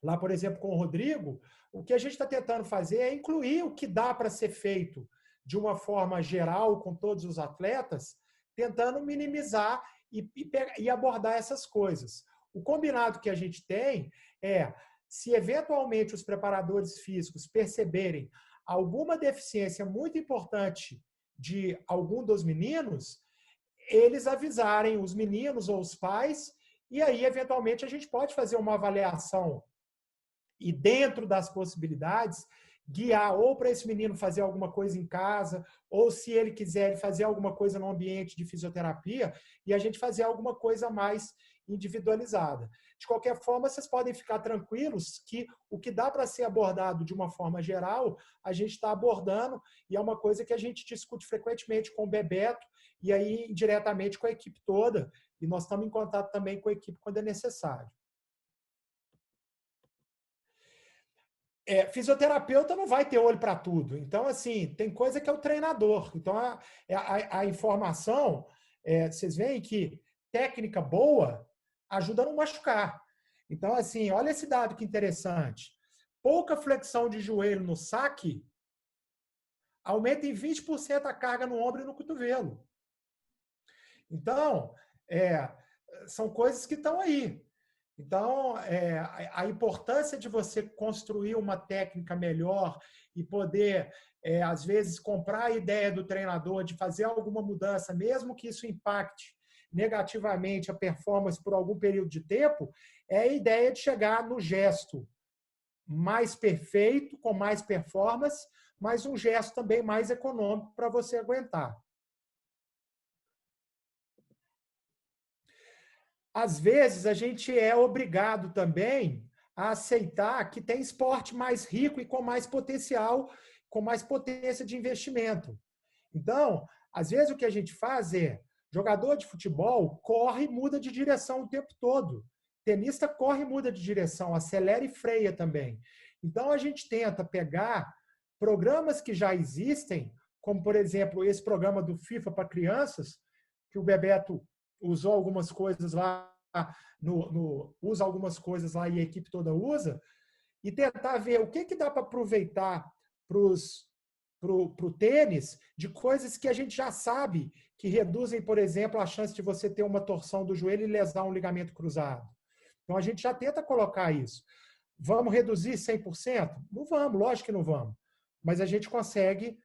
lá, por exemplo, com o Rodrigo, o que a gente está tentando fazer é incluir o que dá para ser feito de uma forma geral com todos os atletas, tentando minimizar e abordar essas coisas. O combinado que a gente tem é, se eventualmente os preparadores físicos perceberem alguma deficiência muito importante de algum dos meninos, eles avisarem os meninos ou os pais, e aí, eventualmente, a gente pode fazer uma avaliação e, dentro das possibilidades, guiar ou para esse menino fazer alguma coisa em casa, ou, se ele quiser, fazer alguma coisa no ambiente de fisioterapia, e a gente fazer alguma coisa mais individualizada. De qualquer forma, vocês podem ficar tranquilos que o que dá para ser abordado de uma forma geral, a gente está abordando, e é uma coisa que a gente discute frequentemente com o Bebeto, e aí diretamente com a equipe toda, e nós estamos em contato também com a equipe quando é necessário. Fisioterapeuta não vai ter olho para tudo. Então, assim, tem coisa que é o treinador. Então, a informação, vocês veem que técnica boa ajuda a não machucar. Então, assim, olha esse dado que interessante. Pouca flexão de joelho no saque aumenta em 20% a carga no ombro e no cotovelo. Então, são coisas que estão aí. Então, a importância de você construir uma técnica melhor e poder, às vezes, comprar a ideia do treinador de fazer alguma mudança, mesmo que isso impacte negativamente a performance por algum período de tempo, é a ideia de chegar no gesto mais perfeito, com mais performance, mas um gesto também mais econômico para você aguentar. às vezes, a gente é obrigado também a aceitar que tem esporte mais rico e com mais potencial, com mais potência de investimento. Então, às vezes, o que a gente faz é, jogador de futebol corre e muda de direção o tempo todo. Tenista corre e muda de direção, acelera e freia também. Então, a gente tenta pegar programas que já existem, como, por exemplo, esse programa do FIFA para crianças, que o Bebeto usou algumas coisas lá, usa algumas coisas lá e a equipe toda usa, e tentar ver o que dá para aproveitar para o tênis de coisas que a gente já sabe que reduzem, por exemplo, a chance de você ter uma torção do joelho e lesar um ligamento cruzado. Então, a gente já tenta colocar isso. Vamos reduzir 100%? Não vamos, lógico que não vamos. Mas a gente consegue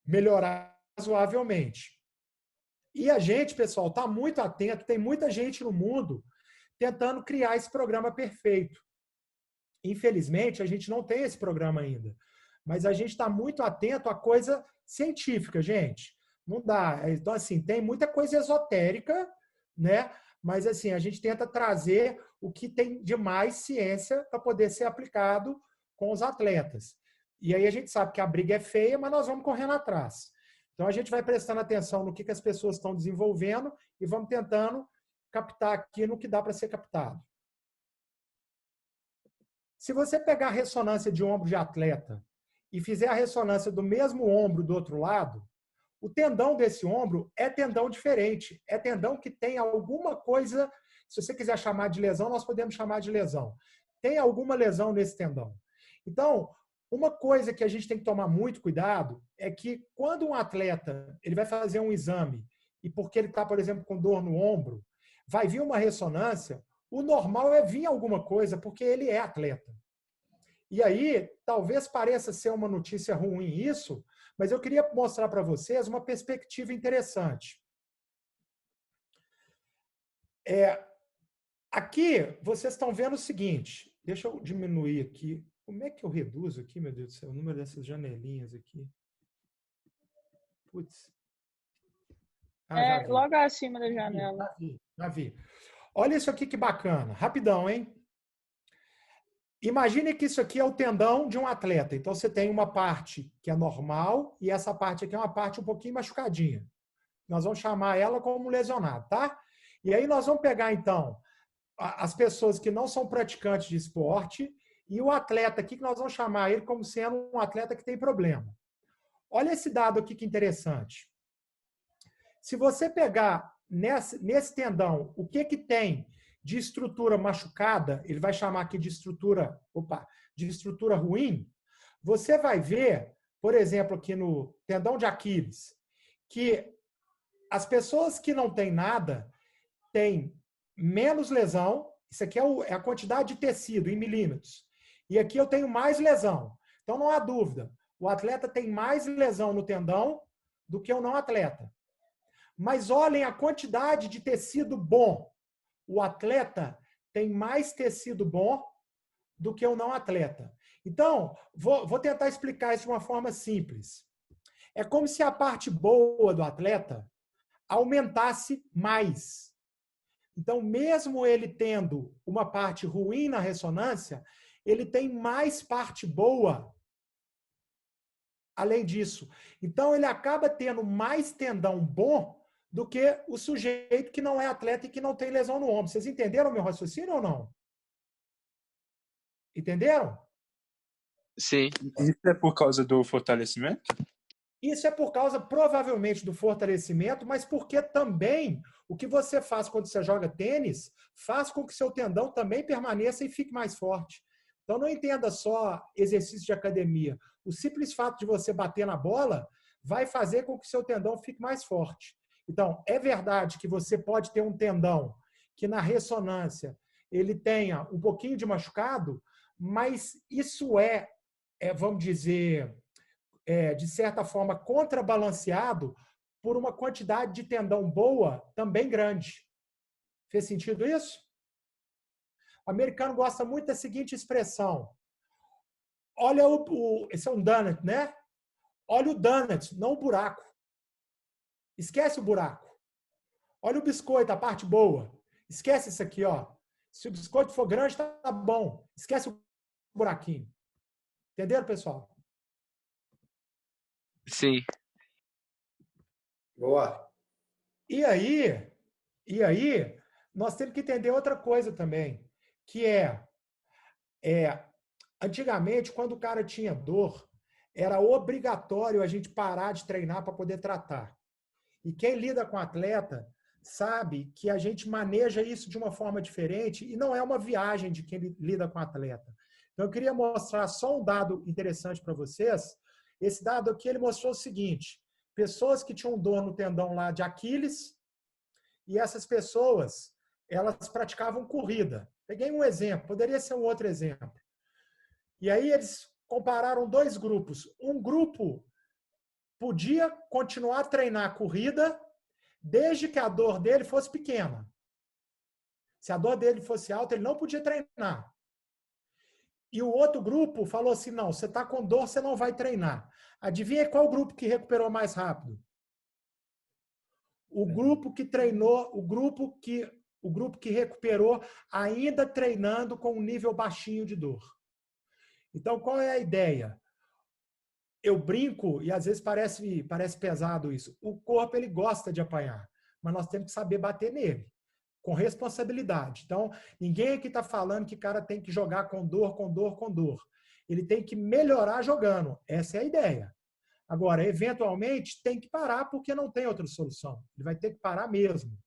melhorar razoavelmente. E a gente, pessoal, está muito atento, tem muita gente no mundo tentando criar esse programa perfeito. Infelizmente, a gente não tem esse programa ainda. Mas a gente está muito atento à coisa científica, gente. Não dá. Então, assim, tem muita coisa esotérica, né? Mas, assim, a gente tenta trazer o que tem de mais ciência para poder ser aplicado com os atletas. E aí a gente sabe que a briga é feia, mas nós vamos correndo atrás. Então, a gente vai prestando atenção no que as pessoas estão desenvolvendo e vamos tentando captar aqui no que dá para ser captado. Se você pegar a ressonância de ombro de atleta e fizer a ressonância do mesmo ombro do outro lado, o tendão desse ombro é tendão diferente. É tendão que tem alguma coisa, se você quiser chamar de lesão, nós podemos chamar de lesão. Tem alguma lesão nesse tendão. Então, uma coisa que a gente tem que tomar muito cuidado é que quando um atleta ele vai fazer um exame e porque ele está, por exemplo, com dor no ombro, vai vir uma ressonância, o normal é vir alguma coisa porque ele é atleta. E aí, talvez pareça ser uma notícia ruim isso, mas eu queria mostrar para vocês uma perspectiva interessante. Aqui, vocês estão vendo o seguinte. Deixa eu diminuir aqui. Como é que eu reduzo aqui, meu Deus do céu, o número dessas janelinhas aqui? Putz. Logo acima da janela. Já vi. Olha isso aqui que bacana. Rapidão, hein? Imagine que isso aqui é o tendão de um atleta. Então, você tem uma parte que é normal e essa parte aqui é uma parte um pouquinho machucadinha. Nós vamos chamar ela como lesionado, tá? E aí nós vamos pegar, então, as pessoas que não são praticantes de esporte e o atleta aqui, que nós vamos chamar ele como sendo um atleta que tem problema. Olha esse dado aqui que interessante. Se você pegar nesse tendão, o que tem de estrutura machucada, ele vai chamar aqui de estrutura ruim, você vai ver, por exemplo, aqui no tendão de Aquiles, que as pessoas que não têm nada têm menos lesão, isso aqui é a quantidade de tecido em milímetros, e aqui eu tenho mais lesão. Então não há dúvida, o atleta tem mais lesão no tendão do que o não atleta. Mas olhem a quantidade de tecido bom. O atleta tem mais tecido bom do que o não atleta. Então, vou tentar explicar isso de uma forma simples. É como se a parte boa do atleta aumentasse mais. Então, mesmo ele tendo uma parte ruim na ressonância, ele tem mais parte boa além disso. Então, ele acaba tendo mais tendão bom do que o sujeito que não é atleta e que não tem lesão no ombro. Vocês entenderam o meu raciocínio ou não? Entenderam? Sim. Isso é por causa do fortalecimento? Isso é por causa, provavelmente, do fortalecimento, mas porque também o que você faz quando você joga tênis faz com que seu tendão também permaneça e fique mais forte. Então, não entenda só exercício de academia. O simples fato de você bater na bola vai fazer com que seu tendão fique mais forte. Então, é verdade que você pode ter um tendão que na ressonância ele tenha um pouquinho de machucado, mas isso vamos dizer, de certa forma, contrabalanceado por uma quantidade de tendão boa também grande. Fez sentido isso? O americano gosta muito da seguinte expressão. Olha esse é um donut, né? Olha o donut, não o buraco. Esquece o buraco. Olha o biscoito, a parte boa. Esquece isso aqui, ó. Se o biscoito for grande, tá bom. Esquece o buraquinho. Entenderam, pessoal? Sim. Boa. E aí, nós temos que entender outra coisa também, que antigamente, quando o cara tinha dor, era obrigatório a gente parar de treinar para poder tratar. E quem lida com atleta sabe que a gente maneja isso de uma forma diferente e não é uma viagem de quem lida com atleta. Então, eu queria mostrar só um dado interessante para vocês. Esse dado aqui, ele mostrou o seguinte: pessoas que tinham dor no tendão lá de Aquiles, e essas pessoas, elas praticavam corrida. Peguei um exemplo, poderia ser um outro exemplo. E aí eles compararam dois grupos. Um grupo podia continuar a treinar a corrida desde que a dor dele fosse pequena. Se a dor dele fosse alta, ele não podia treinar. E o outro grupo falou assim, não, você está com dor, você não vai treinar. Adivinha qual grupo que recuperou mais rápido? O grupo que treinou, o grupo que recuperou ainda treinando com um nível baixinho de dor. Então, qual é a ideia? Eu brinco, e às vezes parece pesado isso. O corpo, ele gosta de apanhar, mas nós temos que saber bater nele, com responsabilidade. Então, ninguém aqui está falando que o cara tem que jogar com dor, com dor, com dor. Ele tem que melhorar jogando. Essa é a ideia. Agora, eventualmente, tem que parar porque não tem outra solução. Ele vai ter que parar mesmo.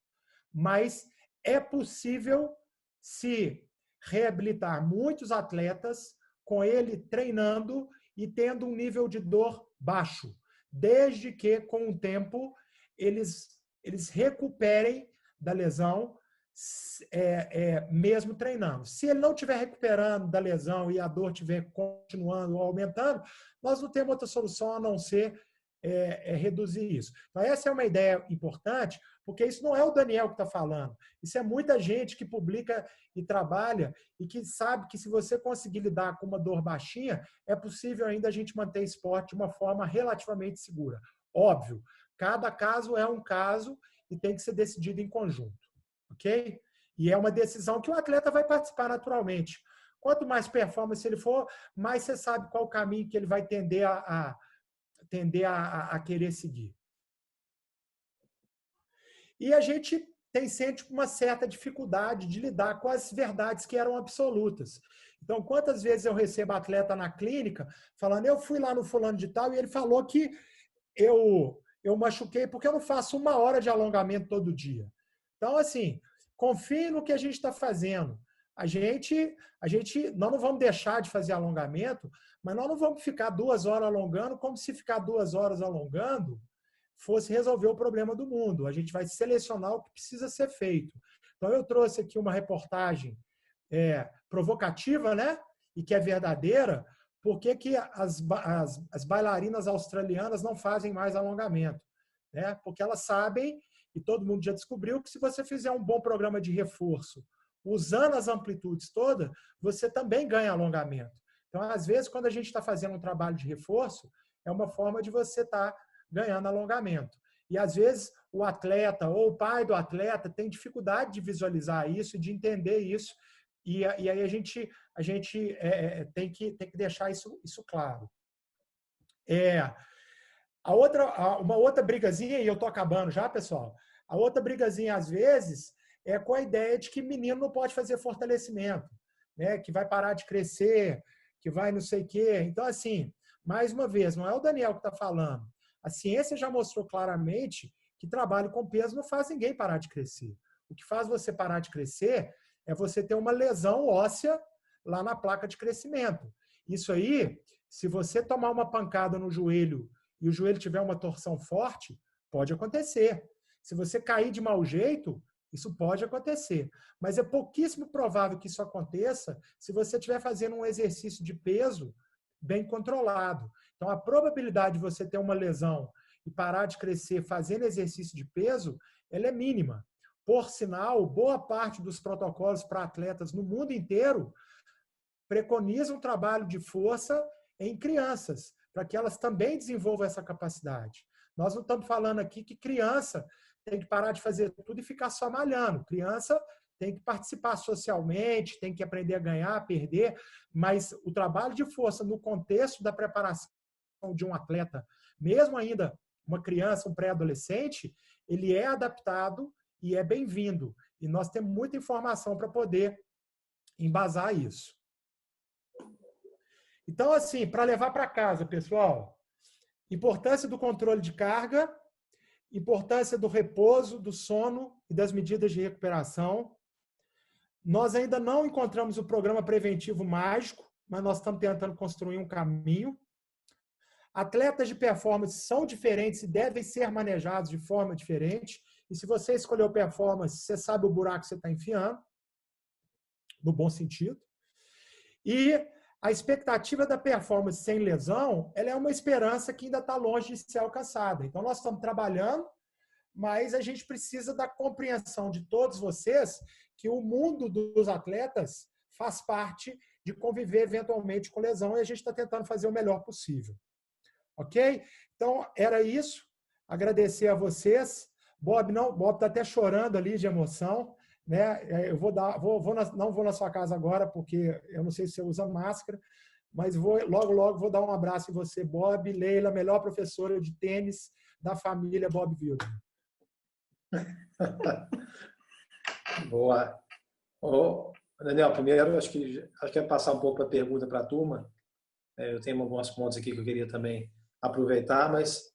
Mas é possível se reabilitar muitos atletas com ele treinando e tendo um nível de dor baixo, desde que, com o tempo, eles recuperem da lesão, mesmo treinando. Se ele não estiver recuperando da lesão e a dor estiver continuando ou aumentando, nós não temos outra solução a não ser reduzir isso. Então, essa é uma ideia importante, porque isso não é o Daniel que está falando. Isso é muita gente que publica e trabalha e que sabe que se você conseguir lidar com uma dor baixinha, é possível ainda a gente manter esporte de uma forma relativamente segura. Óbvio, cada caso é um caso e tem que ser decidido em conjunto. Ok? E é uma decisão que o atleta vai participar naturalmente. Quanto mais performance ele for, mais você sabe qual o caminho que ele vai tender a querer seguir. E a gente sente uma certa dificuldade de lidar com as verdades que eram absolutas. Então, quantas vezes eu recebo atleta na clínica falando, eu fui lá no fulano de tal e ele falou que eu machuquei porque eu não faço 1 hora de alongamento todo dia. Então, assim, confie no que a gente está fazendo. Nós não vamos deixar de fazer alongamento, mas nós não vamos ficar 2 horas alongando como se ficar 2 horas alongando fosse resolver o problema do mundo. A gente vai selecionar o que precisa ser feito. Então, eu trouxe aqui uma reportagem provocativa, né? E que é verdadeira. Por que as bailarinas australianas não fazem mais alongamento? Né? Porque elas sabem, e todo mundo já descobriu, que se você fizer um bom programa de reforço, usando as amplitudes todas, você também ganha alongamento. Então, às vezes, quando a gente está fazendo um trabalho de reforço, é uma forma de você estar ganhando alongamento. E, às vezes, o atleta ou o pai do atleta tem dificuldade de visualizar isso, de entender isso, e aí a gente tem que deixar isso claro. Uma outra brigazinha, e eu estou acabando já, pessoal, a outra brigazinha, às vezes, é com a ideia de que menino não pode fazer fortalecimento, né? Que vai parar de crescer, que vai não sei o quê. Então, assim, mais uma vez, não é o Daniel que está falando. A ciência já mostrou claramente que trabalho com peso não faz ninguém parar de crescer. O que faz você parar de crescer é você ter uma lesão óssea lá na placa de crescimento. Isso aí, se você tomar uma pancada no joelho e o joelho tiver uma torção forte, pode acontecer. Se você cair de mau jeito, isso pode acontecer. Mas é pouquíssimo provável que isso aconteça se você estiver fazendo um exercício de peso bem controlado. Então, a probabilidade de você ter uma lesão e parar de crescer fazendo exercício de peso, ela é mínima. Por sinal, boa parte dos protocolos para atletas no mundo inteiro preconizam trabalho de força em crianças, para que elas também desenvolvam essa capacidade. Nós não estamos falando aqui que criança tem que parar de fazer tudo e ficar só malhando. Criança tem que participar socialmente, tem que aprender a ganhar, a perder, mas o trabalho de força no contexto da preparação de um atleta, mesmo ainda uma criança, um pré-adolescente, ele é adaptado e é bem-vindo. E nós temos muita informação para poder embasar isso. Então, assim, para levar para casa, pessoal, importância do controle de carga, importância do repouso, do sono e das medidas de recuperação. Nós ainda não encontramos o programa preventivo mágico, mas nós estamos tentando construir um caminho. Atletas de performance são diferentes e devem ser manejados de forma diferente. E se você escolheu performance, você sabe o buraco que você está enfiando, no bom sentido. E a expectativa da performance sem lesão, ela é uma esperança que ainda está longe de ser alcançada. Então, nós estamos trabalhando, mas a gente precisa da compreensão de todos vocês que o mundo dos atletas faz parte de conviver eventualmente com lesão e a gente está tentando fazer o melhor possível. Ok? Então, era isso. Agradecer a vocês. Bob está até chorando ali de emoção. Né? Eu não vou na sua casa agora, porque eu não sei se você usa máscara, mas logo vou dar um abraço em você, Bob. Leila, melhor professora de tênis da família Bob Wilder. Boa. Daniel, primeiro, acho que é passar um pouco a pergunta para a turma. Eu tenho alguns pontos aqui que eu queria também aproveitar, mas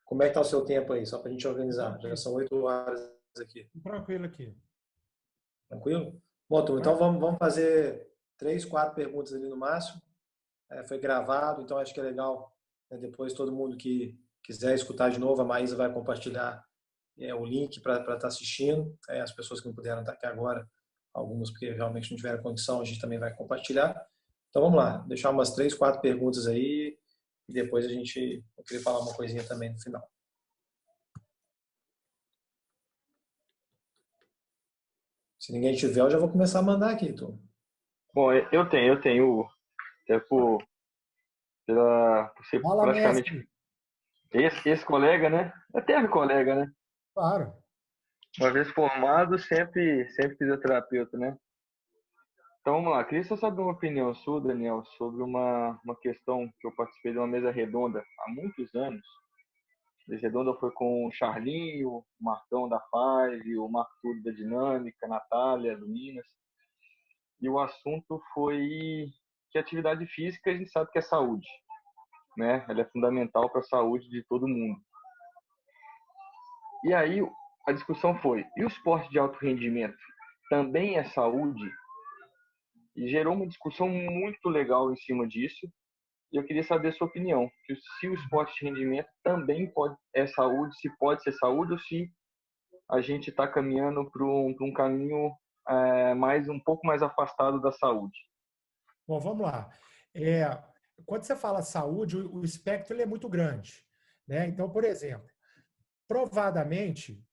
como é que está o seu tempo aí, só para a gente organizar? Já são 8 horas aqui. Tranquilo aqui. Tranquilo? Bom, turma, então vamos fazer 3, 4 perguntas ali no máximo. Foi gravado, então acho que é legal, né, depois todo mundo que quiser escutar de novo, a Maísa vai compartilhar o link para estar assistindo. As pessoas que não puderam estar aqui agora, algumas porque realmente não tiveram condição, a gente também vai compartilhar. Então vamos lá, deixar umas 3, 4 perguntas aí e depois eu queria falar uma coisinha também no final. Se ninguém tiver, eu já vou começar a mandar aqui, turma. Bom, eu tenho, até por ser praticamente esse colega, né? Eterno colega, né? Claro. Uma vez formado, sempre fisioterapeuta, né? Então, vamos lá. Queria só saber uma opinião sua, Daniel, sobre uma questão que eu participei de uma mesa redonda há muitos anos. A mesa redonda foi com o Charlinho, o Marcão da Five, o Marco Túlio da Dinâmica, a Natália do Minas. E o assunto foi que a atividade física a gente sabe que é saúde, né? Ela é fundamental para a saúde de todo mundo. E aí a discussão foi, e o esporte de alto rendimento também é saúde? E gerou uma discussão muito legal em cima disso. E eu queria saber a sua opinião, se o esporte de rendimento também é saúde, se pode ser saúde ou se a gente está caminhando para um caminho um pouco mais afastado da saúde. Bom, vamos lá. Quando você fala saúde, o espectro ele é muito grande, né? Então, por exemplo, provadamente,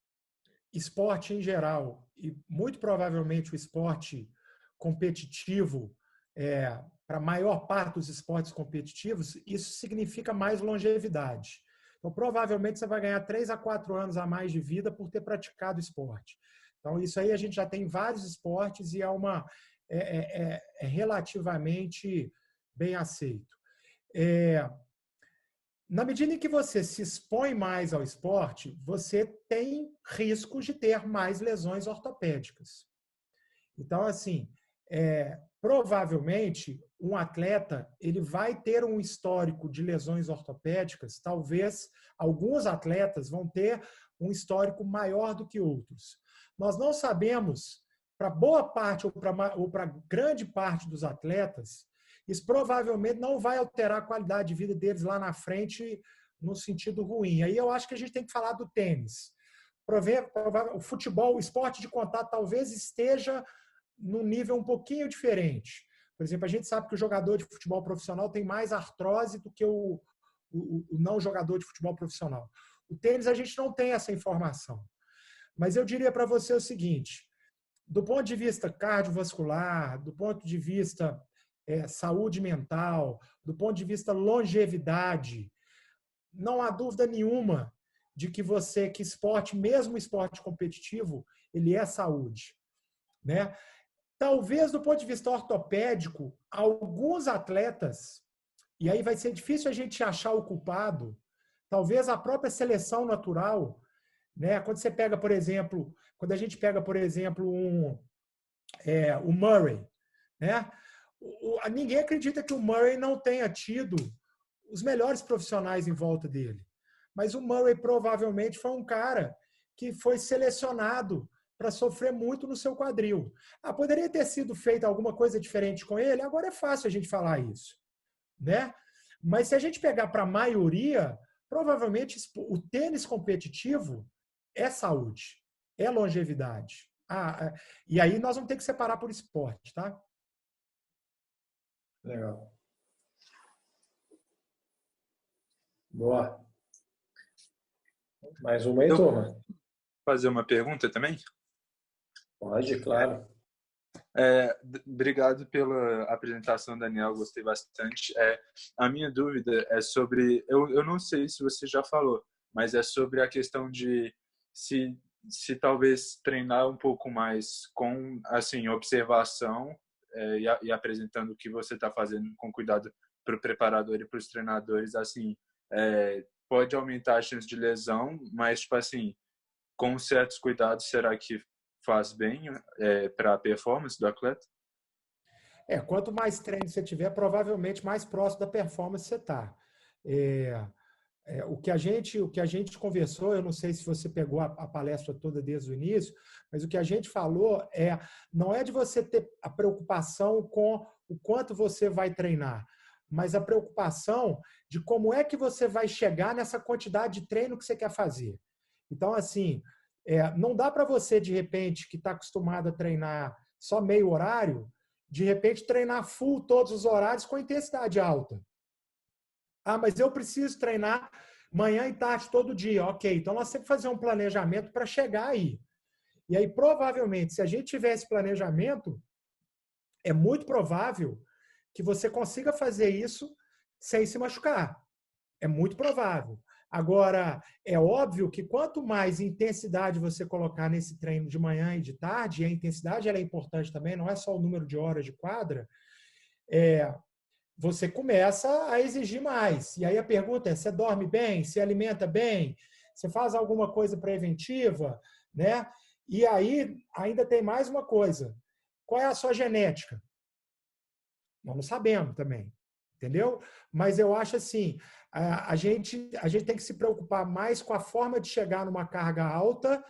esporte em geral e muito provavelmente o esporte competitivo, para a maior parte dos esportes competitivos, isso significa mais longevidade. Então, provavelmente, você vai ganhar 3 a 4 anos a mais de vida por ter praticado esporte. Então, isso aí a gente já tem vários esportes e é relativamente bem aceito. Na medida em que você se expõe mais ao esporte, você tem riscos de ter mais lesões ortopédicas. Então, assim, provavelmente, um atleta ele vai ter um histórico de lesões ortopédicas. Talvez alguns atletas vão ter um histórico maior do que outros. Nós não sabemos, para boa parte ou para grande parte dos atletas, isso provavelmente não vai alterar a qualidade de vida deles lá na frente no sentido ruim. Aí eu acho que a gente tem que falar do tênis. O futebol, o esporte de contato, talvez esteja num nível um pouquinho diferente. Por exemplo, a gente sabe que o jogador de futebol profissional tem mais artrose do que o não jogador de futebol profissional. O tênis, a gente não tem essa informação. Mas eu diria para você o seguinte, do ponto de vista cardiovascular, do ponto de vista saúde mental, do ponto de vista longevidade, não há dúvida nenhuma de que esporte, mesmo esporte competitivo, ele é saúde. né? Talvez, do ponto de vista ortopédico, alguns atletas, e aí vai ser difícil a gente achar o culpado, talvez a própria seleção natural, né? Quando você pega, por exemplo, quando a gente pega, por exemplo, o Murray, né? Ninguém acredita que o Murray não tenha tido os melhores profissionais em volta dele. Mas o Murray provavelmente foi um cara que foi selecionado para sofrer muito no seu quadril. Poderia ter sido feita alguma coisa diferente com ele? Agora é fácil a gente falar isso, né? Mas se a gente pegar para a maioria, provavelmente o tênis competitivo é saúde, é longevidade. E aí nós vamos ter que separar por esporte, tá? Legal. Boa. Mais uma aí, turma? Fazer uma pergunta também? Pode, claro. Obrigado pela apresentação, Daniel. Gostei bastante. A minha dúvida é sobre... Eu não sei se você já falou, mas é sobre a questão de se talvez treinar um pouco mais com assim, observação e apresentando o que você está fazendo com cuidado para o preparador e para os treinadores, assim, pode aumentar a chance de lesão, mas, tipo assim, com certos cuidados, será que faz bem para a performance do atleta? Quanto mais treino você tiver, provavelmente mais próximo da performance você está. O que a gente conversou, eu não sei se você pegou a palestra toda desde o início, mas o que a gente falou não é de você ter a preocupação com o quanto você vai treinar, mas a preocupação de como é que você vai chegar nessa quantidade de treino que você quer fazer. Então, assim, não dá para você, de repente, que está acostumado a treinar só meio horário, de repente treinar full todos os horários com intensidade alta. Mas eu preciso treinar manhã e tarde todo dia. Ok, então nós temos que fazer um planejamento para chegar aí. E aí, provavelmente, se a gente tiver esse planejamento, é muito provável que você consiga fazer isso sem se machucar. É muito provável. Agora, é óbvio que quanto mais intensidade você colocar nesse treino de manhã e de tarde, e a intensidade ela é importante também, não é só o número de horas de quadra, você começa a exigir mais. E aí a pergunta é, você dorme bem? Você alimenta bem? Você faz alguma coisa preventiva? Né? E aí ainda tem mais uma coisa. Qual é a sua genética? Nós não sabemos também. Entendeu? Mas eu acho assim, a gente tem que se preocupar mais com a forma de chegar numa carga alta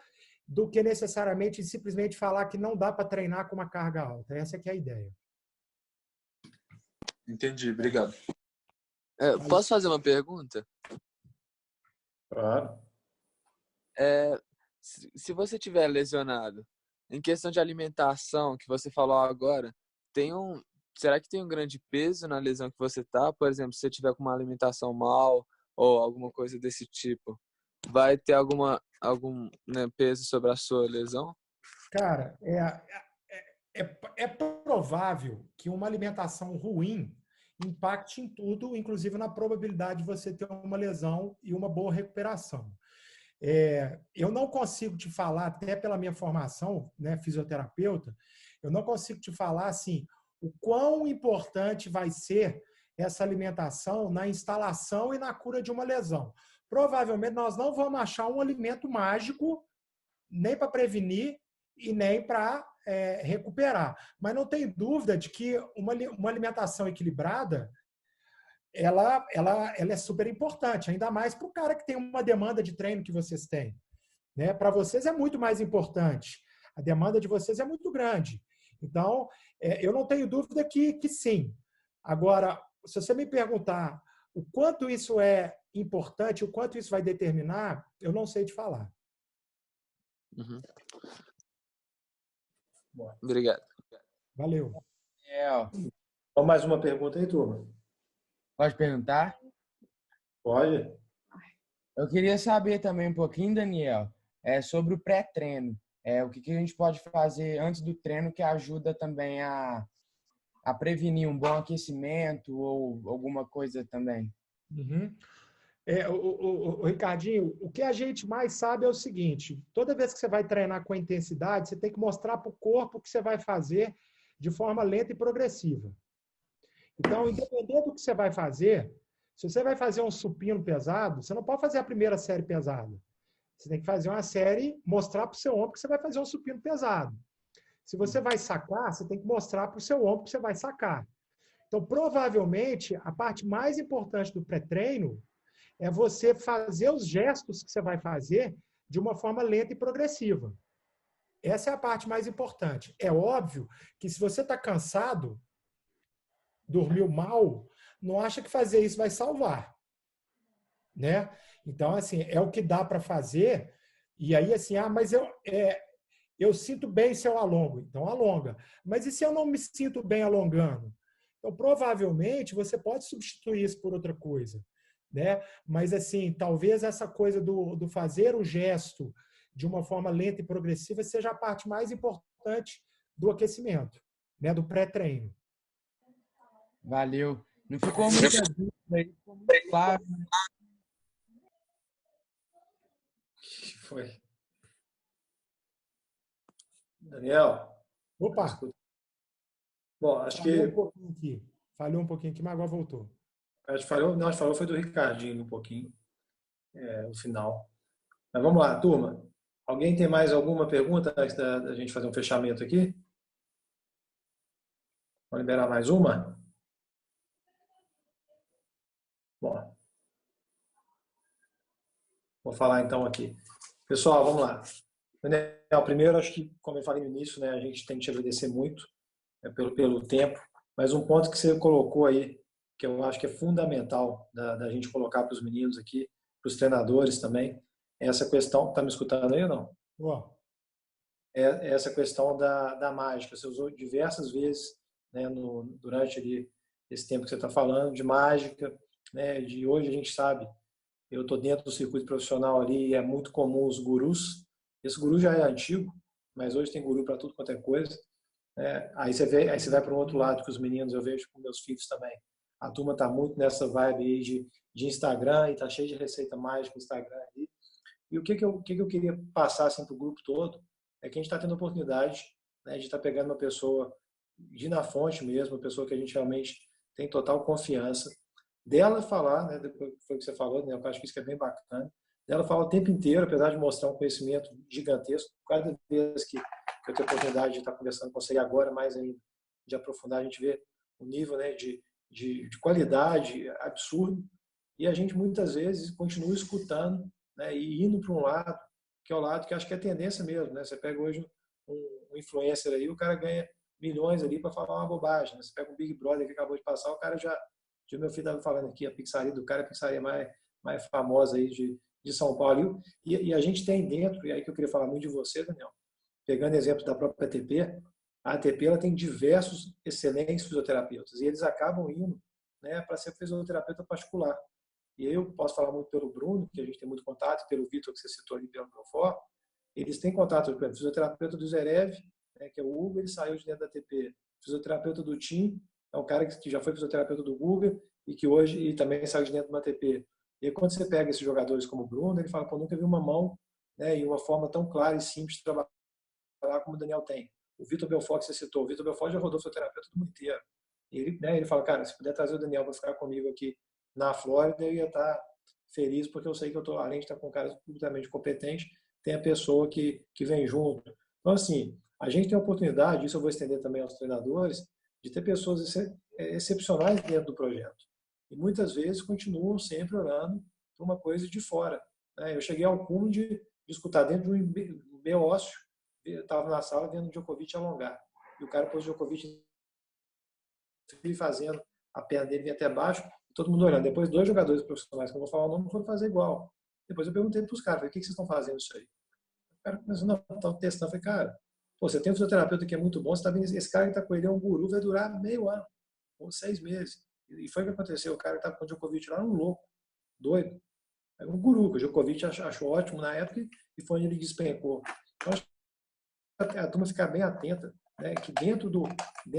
do que necessariamente simplesmente falar que não dá para treinar com uma carga alta. Essa que é a ideia. Entendi, obrigado. Posso fazer uma pergunta? Claro. Se você tiver lesionado, em questão de alimentação, que você falou agora, será que tem um grande peso na lesão que você tá? Por exemplo, se você tiver com uma alimentação mal ou alguma coisa desse tipo, vai ter algum peso sobre a sua lesão? Cara, é provável que uma alimentação ruim impacte em tudo, inclusive na probabilidade de você ter uma lesão e uma boa recuperação. Eu não consigo te falar, até pela minha formação, né, fisioterapeuta, eu não consigo te falar assim, o quão importante vai ser essa alimentação na instalação e na cura de uma lesão. Provavelmente nós não vamos achar um alimento mágico nem para prevenir e nem para recuperar. Mas não tem dúvida de que uma alimentação equilibrada ela é super importante, ainda mais para o cara que tem uma demanda de treino que vocês têm. Né? Para vocês é muito mais importante. A demanda de vocês é muito grande. Então, eu não tenho dúvida que sim. Agora, se você me perguntar o quanto isso é importante, o quanto isso vai determinar, eu não sei te falar. Uhum. Obrigado. Valeu. Então, mais uma pergunta aí, turma. Pode perguntar? Pode. Eu queria saber também um pouquinho, Daniel, sobre o pré-treino. O que a gente pode fazer antes do treino que ajuda também a prevenir um bom aquecimento ou alguma coisa também? Uhum. Ricardinho, o que a gente mais sabe é o seguinte: toda vez que você vai treinar com intensidade, você tem que mostrar para o corpo o que você vai fazer de forma lenta e progressiva. Então, independente do que você vai fazer, se você vai fazer um supino pesado, você não pode fazer a primeira série pesada. Você tem que fazer uma série, mostrar para o seu ombro que você vai fazer um supino pesado. Se você vai sacar, você tem que mostrar para o seu ombro que você vai sacar. Então, provavelmente, a parte mais importante do pré-treino é você fazer os gestos que você vai fazer de uma forma lenta e progressiva. Essa é a parte mais importante. É óbvio que se você está cansado, dormiu mal, não acha que fazer isso vai salvar, né? Então, assim, é o que dá para fazer. E aí, assim, mas eu sinto bem se eu alongo. Então, alonga. Mas e se eu não me sinto bem alongando? Então, provavelmente, você pode substituir isso por outra coisa, né? Mas, assim, talvez essa coisa do fazer o gesto de uma forma lenta e progressiva seja a parte mais importante do aquecimento, né? Do pré-treino. Valeu. Não ficou muita dúvida aí, ficou muito claro. Que foi? Daniel? Opa! Bom, acho Falhou um que pouquinho aqui. Falhou um pouquinho aqui, mas agora voltou. a gente falou, não, a gente falou foi do Ricardinho um pouquinho, no final. Mas vamos lá, turma. Alguém tem mais alguma pergunta antes da gente fazer um fechamento aqui? Vou liberar mais uma? Bom, vou falar então aqui. Pessoal, vamos lá. Daniel, primeiro, acho que, como eu falei no início, né, a gente tem que te agradecer muito pelo tempo, mas um ponto que você colocou aí, que eu acho que é fundamental da gente colocar para os meninos aqui, para os treinadores também, é essa questão. Está me escutando aí ou não? Ó, É essa questão da mágica. Você usou diversas vezes, né, durante ali, esse tempo que você está falando, de mágica, né, de hoje a gente sabe, eu estou dentro do circuito profissional ali e é muito comum os gurus. Esse guru já é antigo, mas hoje tem guru para tudo quanto é coisa. Aí você vai para um outro lado, que os meninos, eu vejo com meus filhos também. A turma está muito nessa vibe aí de Instagram e está cheio de receita mágica no Instagram ali. E o que eu queria passar assim, para o grupo todo é que a gente está tendo a oportunidade, né, de estar pegando uma pessoa de na fonte mesmo, uma pessoa que a gente realmente tem total confiança, dela falar, né, depois foi o que você falou, né, eu acho que isso que é bem bacana, dela falar o tempo inteiro, apesar de mostrar um conhecimento gigantesco, cada vez que eu tenho a oportunidade de estar conversando com você, e agora mais ainda, de aprofundar, a gente vê um nível, né, de qualidade absurdo, e a gente muitas vezes continua escutando, né, e indo para um lado, que é o lado que acho que é tendência mesmo, né? Você pega hoje um influencer aí, o cara ganha milhões ali para falar uma bobagem, né? Você pega um Big Brother que acabou de passar, o cara já meu filho estava falando aqui, a pizzaria do cara é a pizzaria mais famosa aí de São Paulo. E a gente tem dentro, e aí que eu queria falar muito de você, Daniel, pegando exemplo da própria ATP, a ATP ela tem diversos excelentes fisioterapeutas e eles acabam indo, né, para ser fisioterapeuta particular. E eu posso falar muito pelo Bruno, que a gente tem muito contato, pelo Vitor, que você citou ali, pelo Belfort. Eles têm contato com o fisioterapeuta do Zerev, né, que é o Hugo, ele saiu de dentro da ATP. Fisioterapeuta do Tim, é um cara que já foi fisioterapeuta do Guga e que hoje e também saiu de dentro de uma ATP. E aí, quando você pega esses jogadores como o Bruno, ele fala, pô, nunca vi uma mão, né, e uma forma tão clara e simples de trabalhar como o Daniel tem. O Vitor Belfort, que você citou, o Vitor Belfort já rodou fisioterapeuta do mundo inteiro. E ele, né, ele fala, cara, se puder trazer o Daniel para ficar comigo aqui na Flórida, eu ia estar feliz, porque eu sei que eu tô, além de estar com um cara absolutamente competente, tem a pessoa que vem junto. Então, assim, a gente tem a oportunidade, isso eu vou estender também aos treinadores, de ter pessoas excepcionais dentro do projeto. E muitas vezes continuam sempre orando por uma coisa de fora. Eu cheguei ao cume de escutar dentro do meu ócio, eu estava na sala vendo o Djokovic alongar. E o cara pôs o Djokovic fazendo a perna dele vir até baixo, todo mundo olhando. Depois, 2 jogadores profissionais, que eu vou falar o nome, foram fazer igual. Depois eu perguntei para os caras, o que vocês estão fazendo isso aí? O cara começou, não, estão testando. Eu falei, cara, pô, você tem um fisioterapeuta que é muito bom, você tá vendo, esse cara que está com ele é um guru, vai durar meio ano, ou 6 meses. E foi o que aconteceu, o cara que estava com o Djokovic lá, um louco, doido. É um guru, que o Djokovic achou ótimo na época e foi onde ele despencou. Então, acho que a turma ficar bem atenta, né, que dentro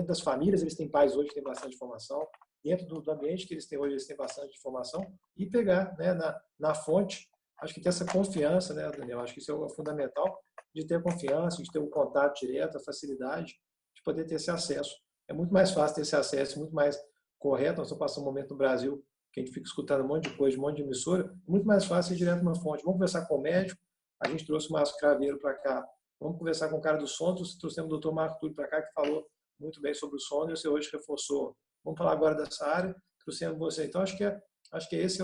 das famílias, eles têm pais hoje que têm bastante informação, dentro do ambiente que eles têm hoje, eles têm bastante informação, e pegar, né, na fonte. Acho que ter essa confiança, né, Daniel? Acho que isso é fundamental, de ter confiança, de ter o contato direto, a facilidade de poder ter esse acesso. É muito mais fácil ter esse acesso, muito mais correto. Nós estamos passando um momento no Brasil que a gente fica escutando um monte de coisa, um monte de emissora. É muito mais fácil ir direto numa fonte. Vamos conversar com o médico. A gente trouxe o Márcio Craveiro para cá. Vamos conversar com o cara do sono. Trouxemos o Dr. Marco Túlio para cá, que falou muito bem sobre o sono e você hoje reforçou. Vamos falar agora dessa área. Trouxemos você. Então, acho que esse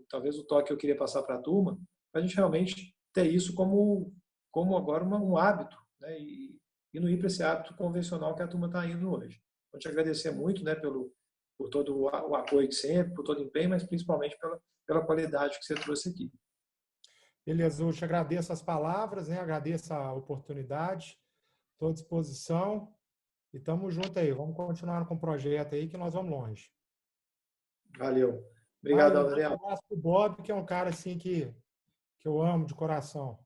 talvez o toque que eu queria passar para a turma, para a gente realmente ter isso como agora um hábito, né? E não ir para esse hábito convencional que a turma está indo hoje. Vou te agradecer muito, né, por todo o apoio de sempre, por todo o empenho, mas principalmente pela qualidade que você trouxe aqui. Beleza, eu te agradeço as palavras, né? Agradeço a oportunidade, estou à disposição e estamos juntos aí. Vamos continuar com o projeto aí que nós vamos longe. Valeu. Obrigado, Daniel. Um abraço para o Bob, que é um cara assim que eu amo de coração.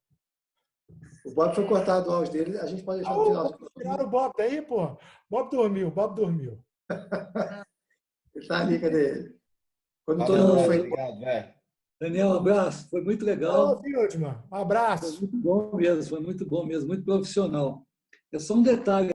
O Bob foi cortado o áudio dele, a gente pode deixar no final. Tiraram o Bob daí, pô. Bob dormiu. Ele está ali, cadê ele? Quando todo mundo foi. Obrigado, velho. Daniel, um abraço. Foi muito legal. Um abraço. Foi muito bom mesmo, muito profissional. É só um detalhe